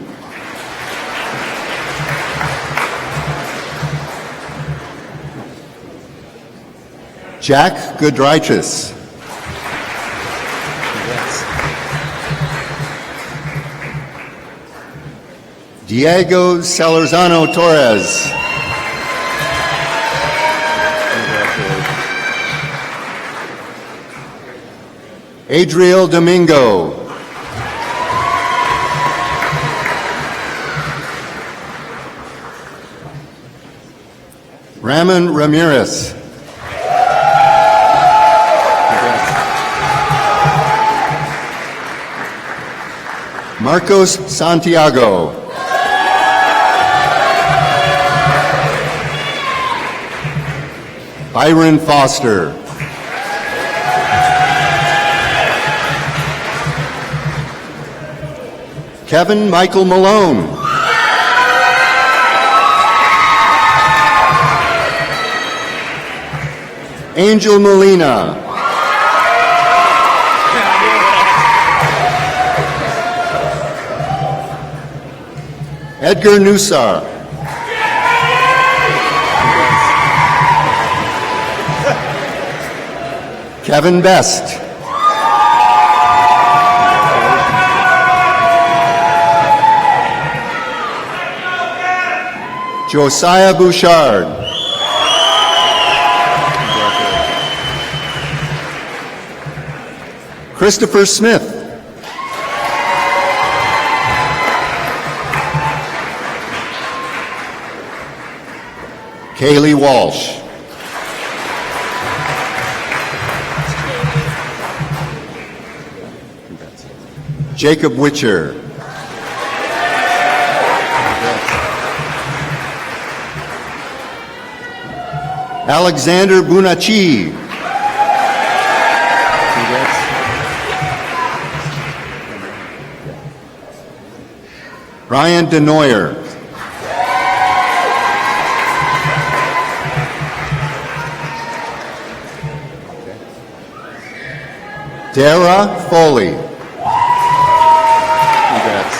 Jack Goodrichus. Diego Salarzano Torres. Adriel Domingo. Ramon Ramirez. Marcos Santiago. Byron Foster. Kevin Michael Malone. Angel Molina. Edgar Nusar. Kevin Best. Josiah Bouchard. Christopher Smith. Kaylee Walsh. Jacob Witcher. Alexander Bunachi. Ryan DeNoyer. Dara Foley. Congrats.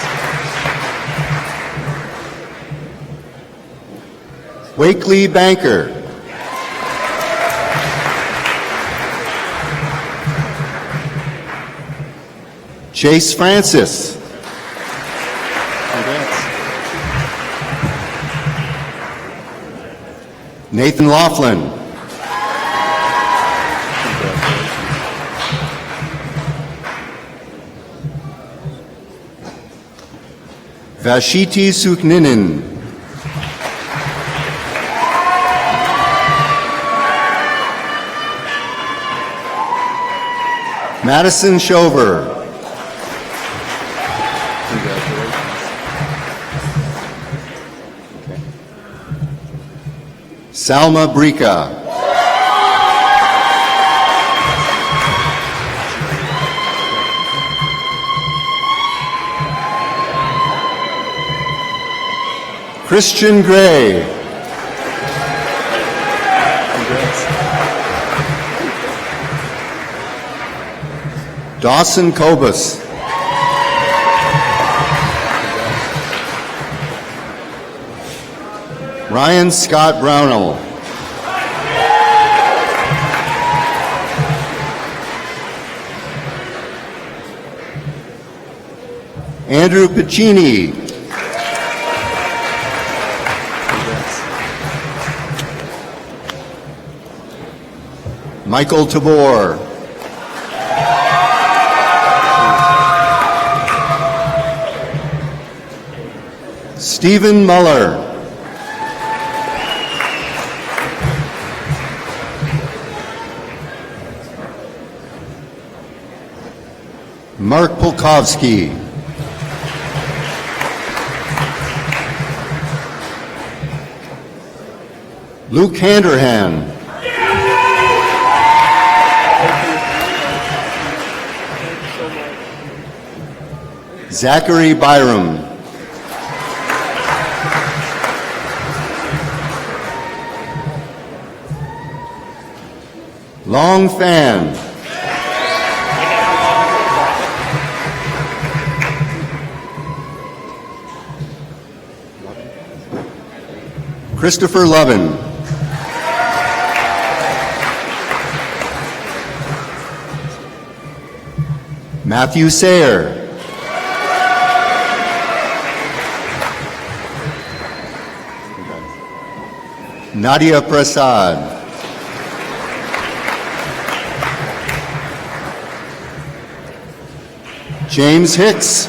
Wakely Banker. Chase Francis. Congrats. Nathan Laughlin. Vashiti Sukninin. Madison Shover. Salma Brika. Christian Gray. Dawson Kobus. Ryan Scott Brownell. Andrew Piccini. Michael Tabor. Stephen Muller. Mark Polkowski. Luke Handerhan. Zachary Byram. Long Fan. Christopher Lovin. Matthew Sayer. Nadia Prasad. James Hicks.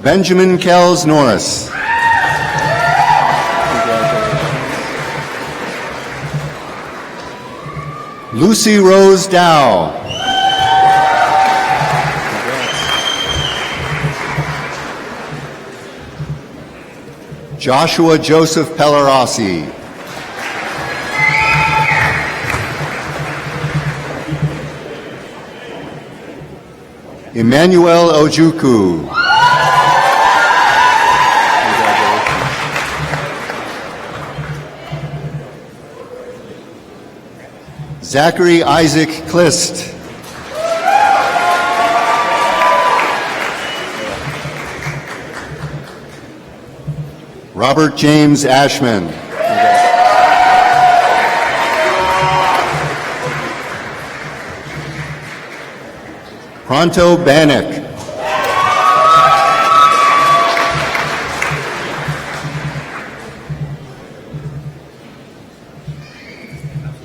Benjamin Kells Norris. Lucy Rose Dow. Joshua Joseph Pellerossi. Emmanuel Ojukwu. Zachary Isaac Klist. Robert James Ashman. Pronto Bannock.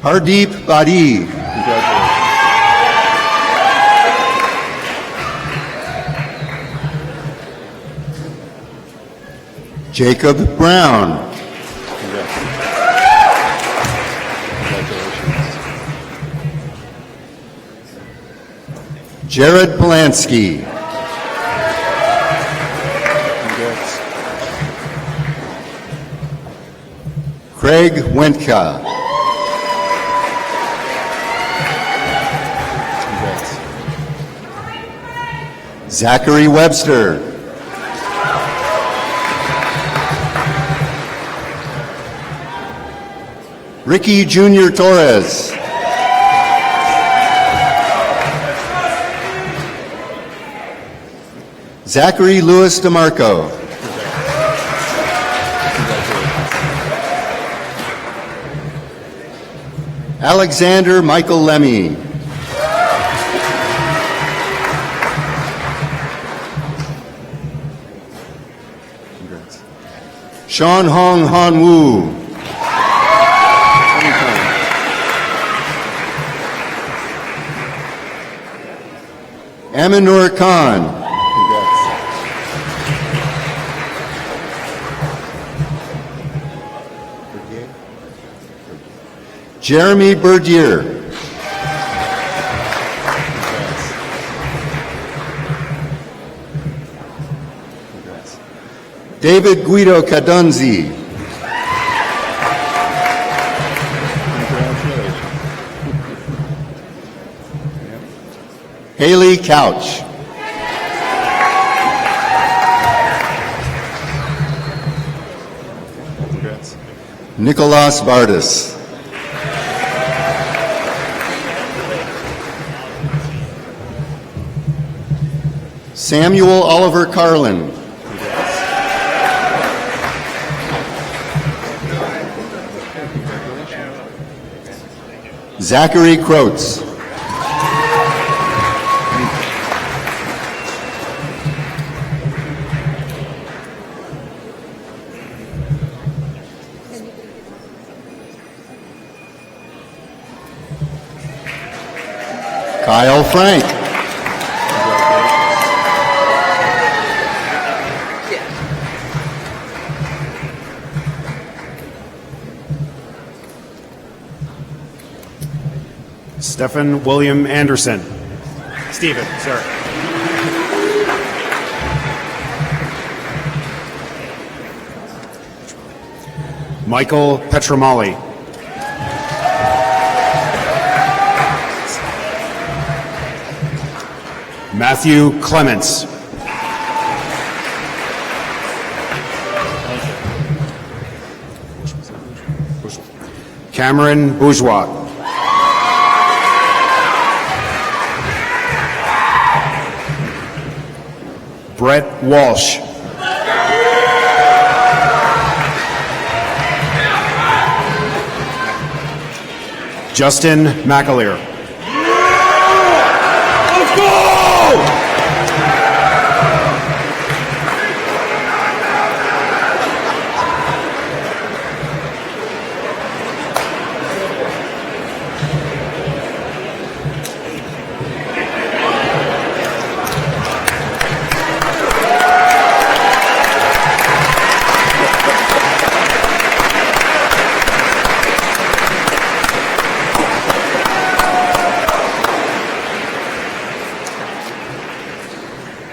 Hardeep Badi. Jacob Brown. Jared Polanski. Craig Wentka. Zachary Webster. Ricky Jr. Torres. Zachary Lewis DeMarco. Alexander Michael Lemmy. Sean Hong Han Woo. Aminur Khan. Jeremy Berdier. David Guido Cadunzi. Haley Couch. Nicolas Bardis. Samuel Oliver Carlin. Zachary Croats. Kyle Frank. Stephen William Anderson. Stephen, sir. Michael Petramali. Matthew Clements. Cameron Bourgeois. Brett Walsh. Justin McAleer. Let's go!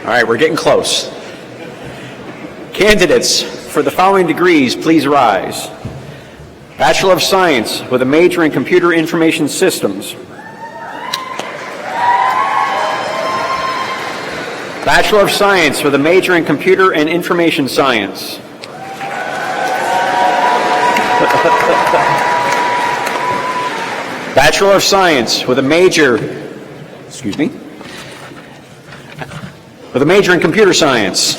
All right, we're getting close. Candidates for the following degrees, please rise. Bachelor of Science with a major in Computer Information Systems. Bachelor of Science with a major in Computer and Information Science. Bachelor of Science with a major, with a major in Computer Science.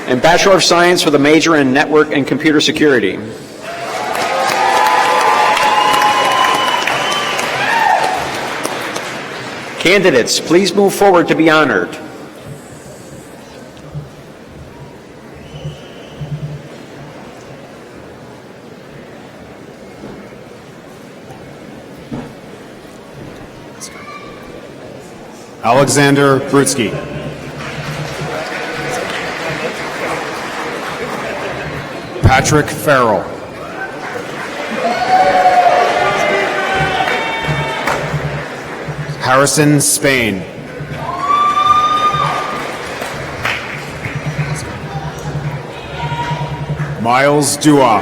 and Bachelor of Science with a major in Network and Computer Security. Candidates, please move forward to be honored. Alexander Brutsky. Patrick Farrell. Harrison Spain. Miles Dua.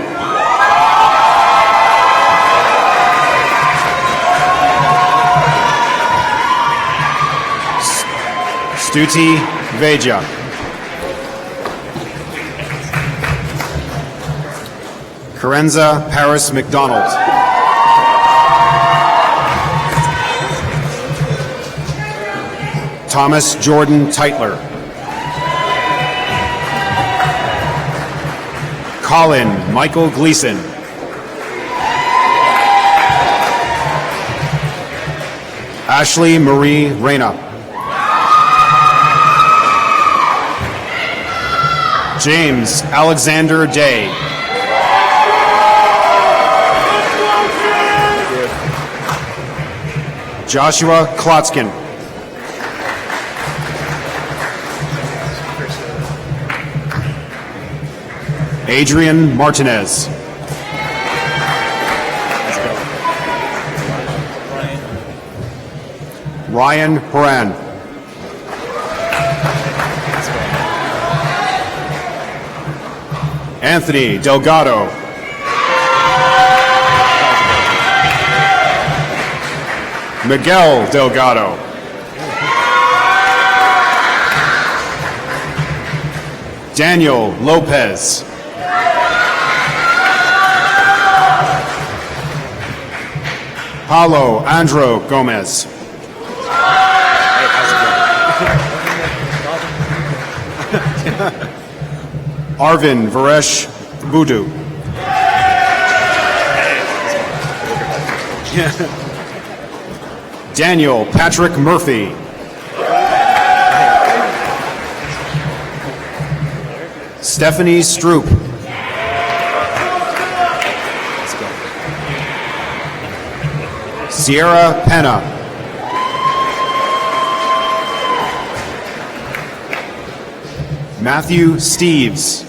Stuti Veja. Karenza Paris McDonald. Thomas Jordan Teitler. Colin Michael Gleason. Ashley Marie Reyna. James Alexander Day. Joshua Klotzkin. Adrian Martinez. Ryan Horan. Anthony Delgado. Miguel Delgado. Daniel Lopez. Paulo Andro Gomez. Arvin Varesh Budu. Daniel Patrick Murphy. Stephanie Stroop. Sierra Pena. Matthew Steves.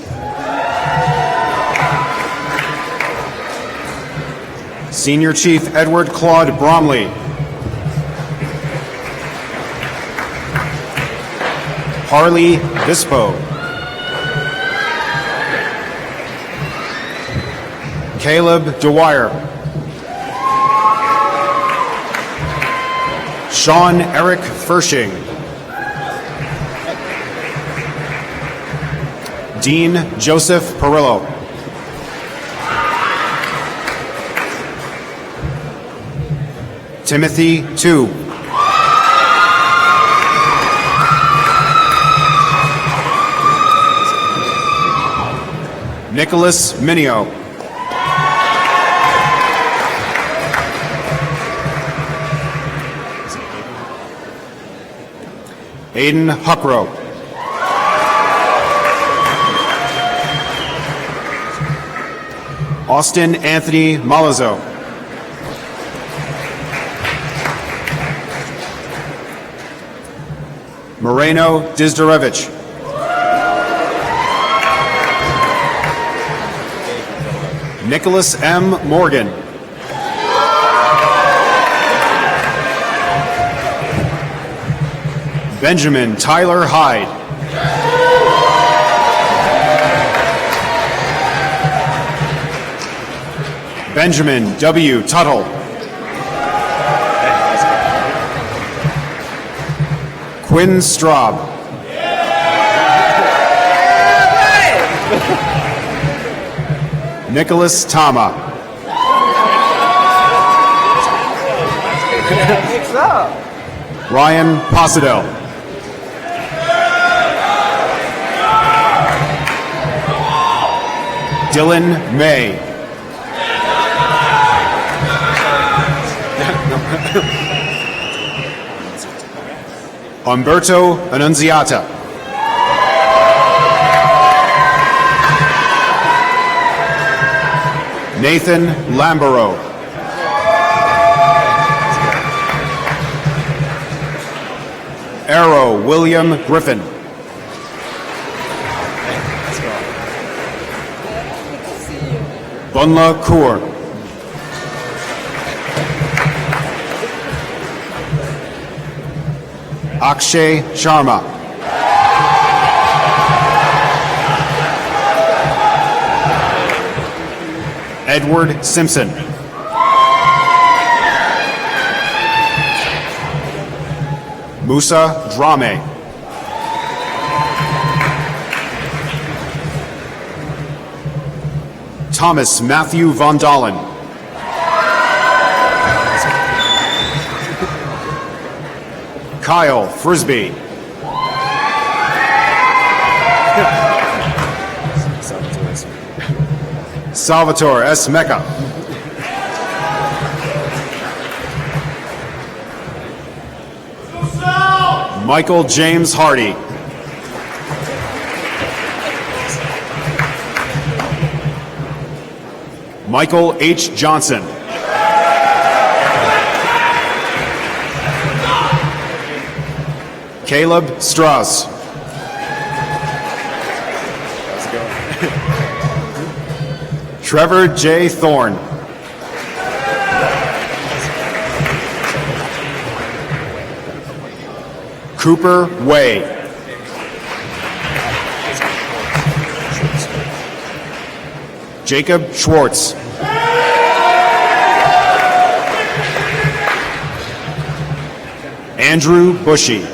Senior Chief Edward Claude Bromley. Harley Vispo. Caleb Dwyer. Sean Eric Fershing. Dean Joseph Perillo. Timothy Tu. Nicholas Minio. Aiden Huckrow. Austin Anthony Malazzo. Moreno Dizdarevich. Nicholas M. Morgan. Benjamin Tyler Hyde. Benjamin W. Tuttle. Quinn Straub. Nicholas Tama. Ryan Posidel. Dylan May. Umberto Annunziata. Nathan Lambero. Arrow William Griffin. Bunla Kaur. Akshay Sharma. Edward Simpson. Musa Drame. Thomas Matthew Von Dahlen. Kyle Frisbee. Salvatore S. Mecca. Michael James Hardy. Michael H. Johnson. Caleb Strauss. Trevor J. Thorne. Cooper Way. Jacob Schwartz. Andrew Bushy.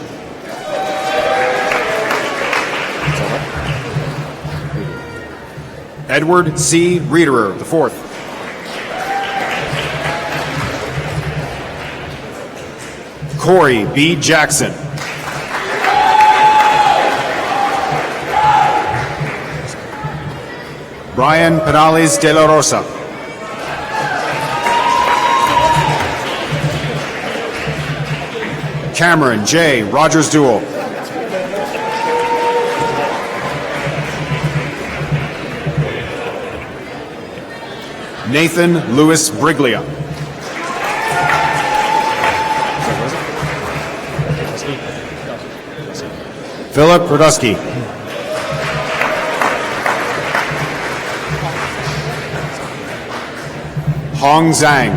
Edward C. Reederer, the fourth. Corey B. Jackson. Brian Penales de la Rosa. Cameron J. Rogers Duell. Nathan Lewis Briglia. Philip Radusky. Hong Zhang.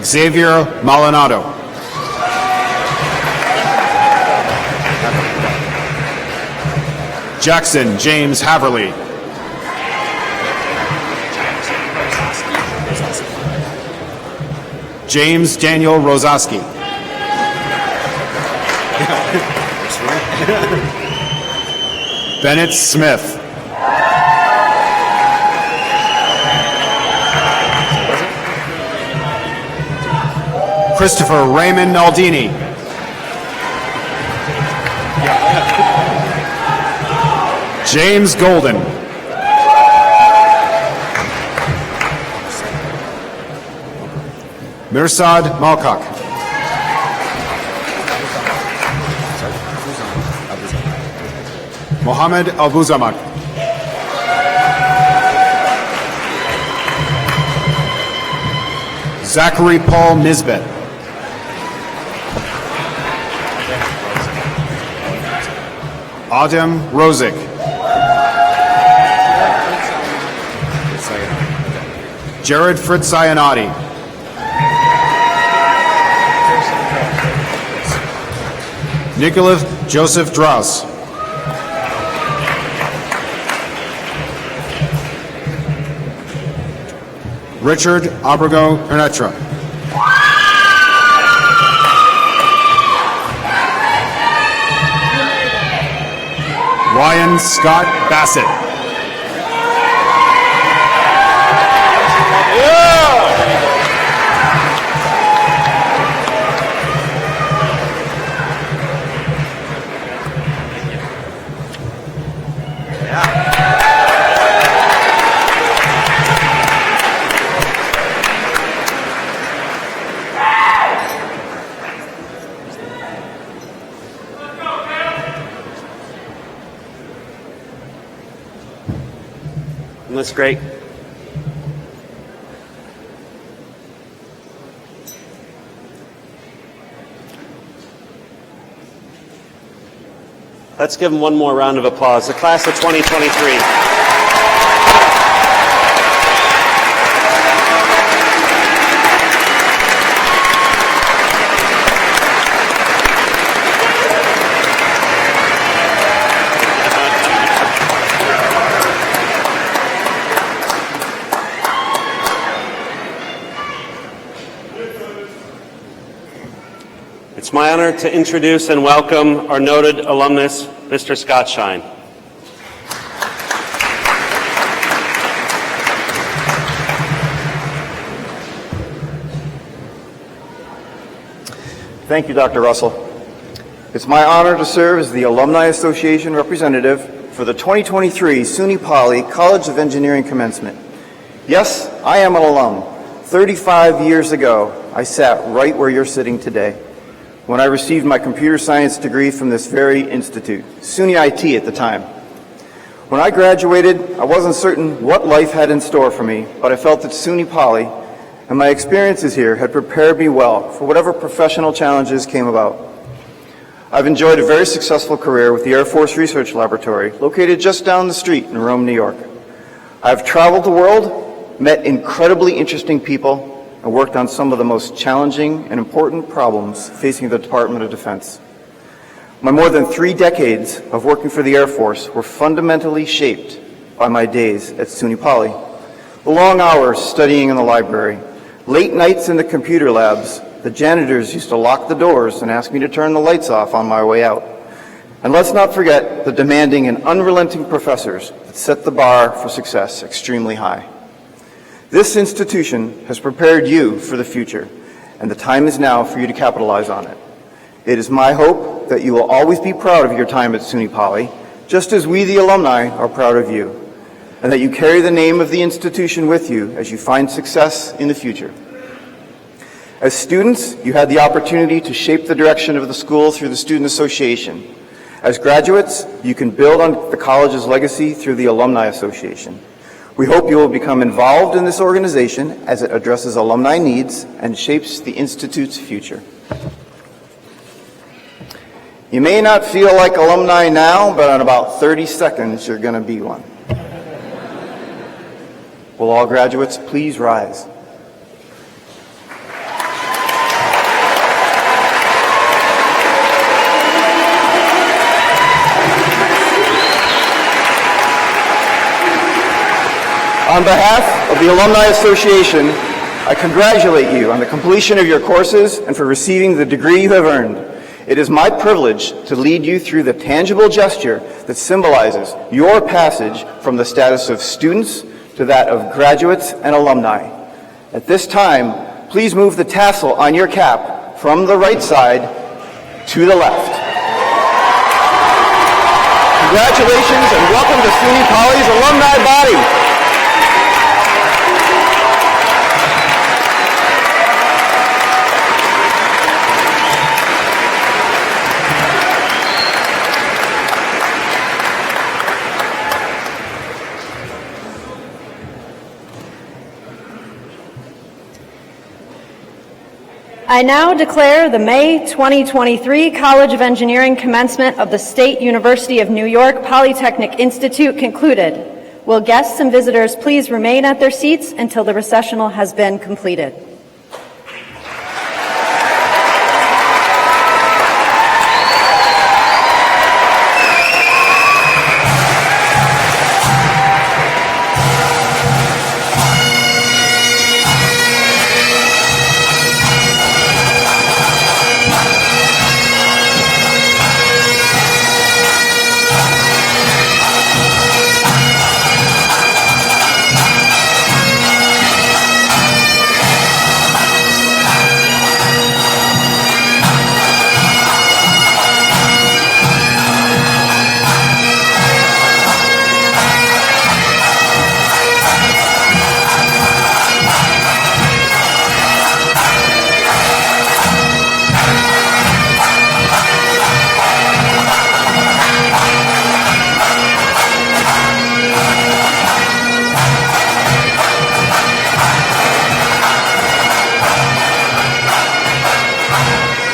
Xavier Maldonado. Jackson James Haverly. James Daniel Rosaski. Bennett Smith. Christopher Raymond Naldini. James Golden. Mirsad Malkak. Mohammed Abuzamak. Zachary Paul Nisbet. Adem Rosick. Jared Fritz Iannotti. Nicholas Joseph Draus. Richard Abrego Pernetra. Ryan Scott Bassett. this great? Let's give them one more round of applause. The class of 2023. It's my honor to introduce and welcome our noted alumnus, Mr. Scott Shine. Thank you, Dr. Russell. It's my honor to serve as the Alumni Association representative for the 2023 SUNY Poly College of Engineering Commencement. Yes, I am an alum. 35 years ago, I sat right where you're sitting today, when I received my computer science degree from this very institute, SUNY IT at the time. When I graduated, I wasn't certain what life had in store for me, but I felt that SUNY Poly and my experiences here had prepared me well for whatever professional challenges came about. I've enjoyed a very successful career with the Air Force Research Laboratory, located just down the street in Rome, New York. I've traveled the world, met incredibly interesting people, and worked on some of the most challenging and important problems facing the Department of Defense. My more than 3 decades of working for the Air Force were fundamentally shaped by my days at SUNY Poly. The long hours studying in the library, late nights in the computer labs, the janitors used to lock the doors and ask me to turn the lights off on my way out. And let's not forget the demanding and unrelenting professors that set the bar for success extremely high. This institution has prepared you for the future, and the time is now for you to capitalize on it. It is my hope that you will always be proud of your time at SUNY Poly, just as we, the alumni, are proud of you, and that you carry the name of the institution with you as you find success in the future. As students, you had the opportunity to shape the direction of the school through the Student Association. As graduates, you can build on the college's legacy through the Alumni Association. We hope you will become involved in this organization as it addresses alumni needs and shapes the Institute's future. You may not feel like alumni now, but in about 30 seconds, you're going to be one. Will all graduates please rise? On behalf of the Alumni Association, I congratulate you on the completion of your courses and for receiving the degree you have earned. It is my privilege to lead you through the tangible gesture that symbolizes your passage from the status of students to that of graduates and alumni. At this time, please move the tassel on your cap from the right side to the left. Congratulations and welcome to SUNY Poly's alumni body. I now declare the May 2023 College of Engineering commencement of the State University of New York Polytechnic Institute concluded. Will guests and visitors please remain at their seats until the recessional has been completed?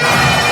Amen.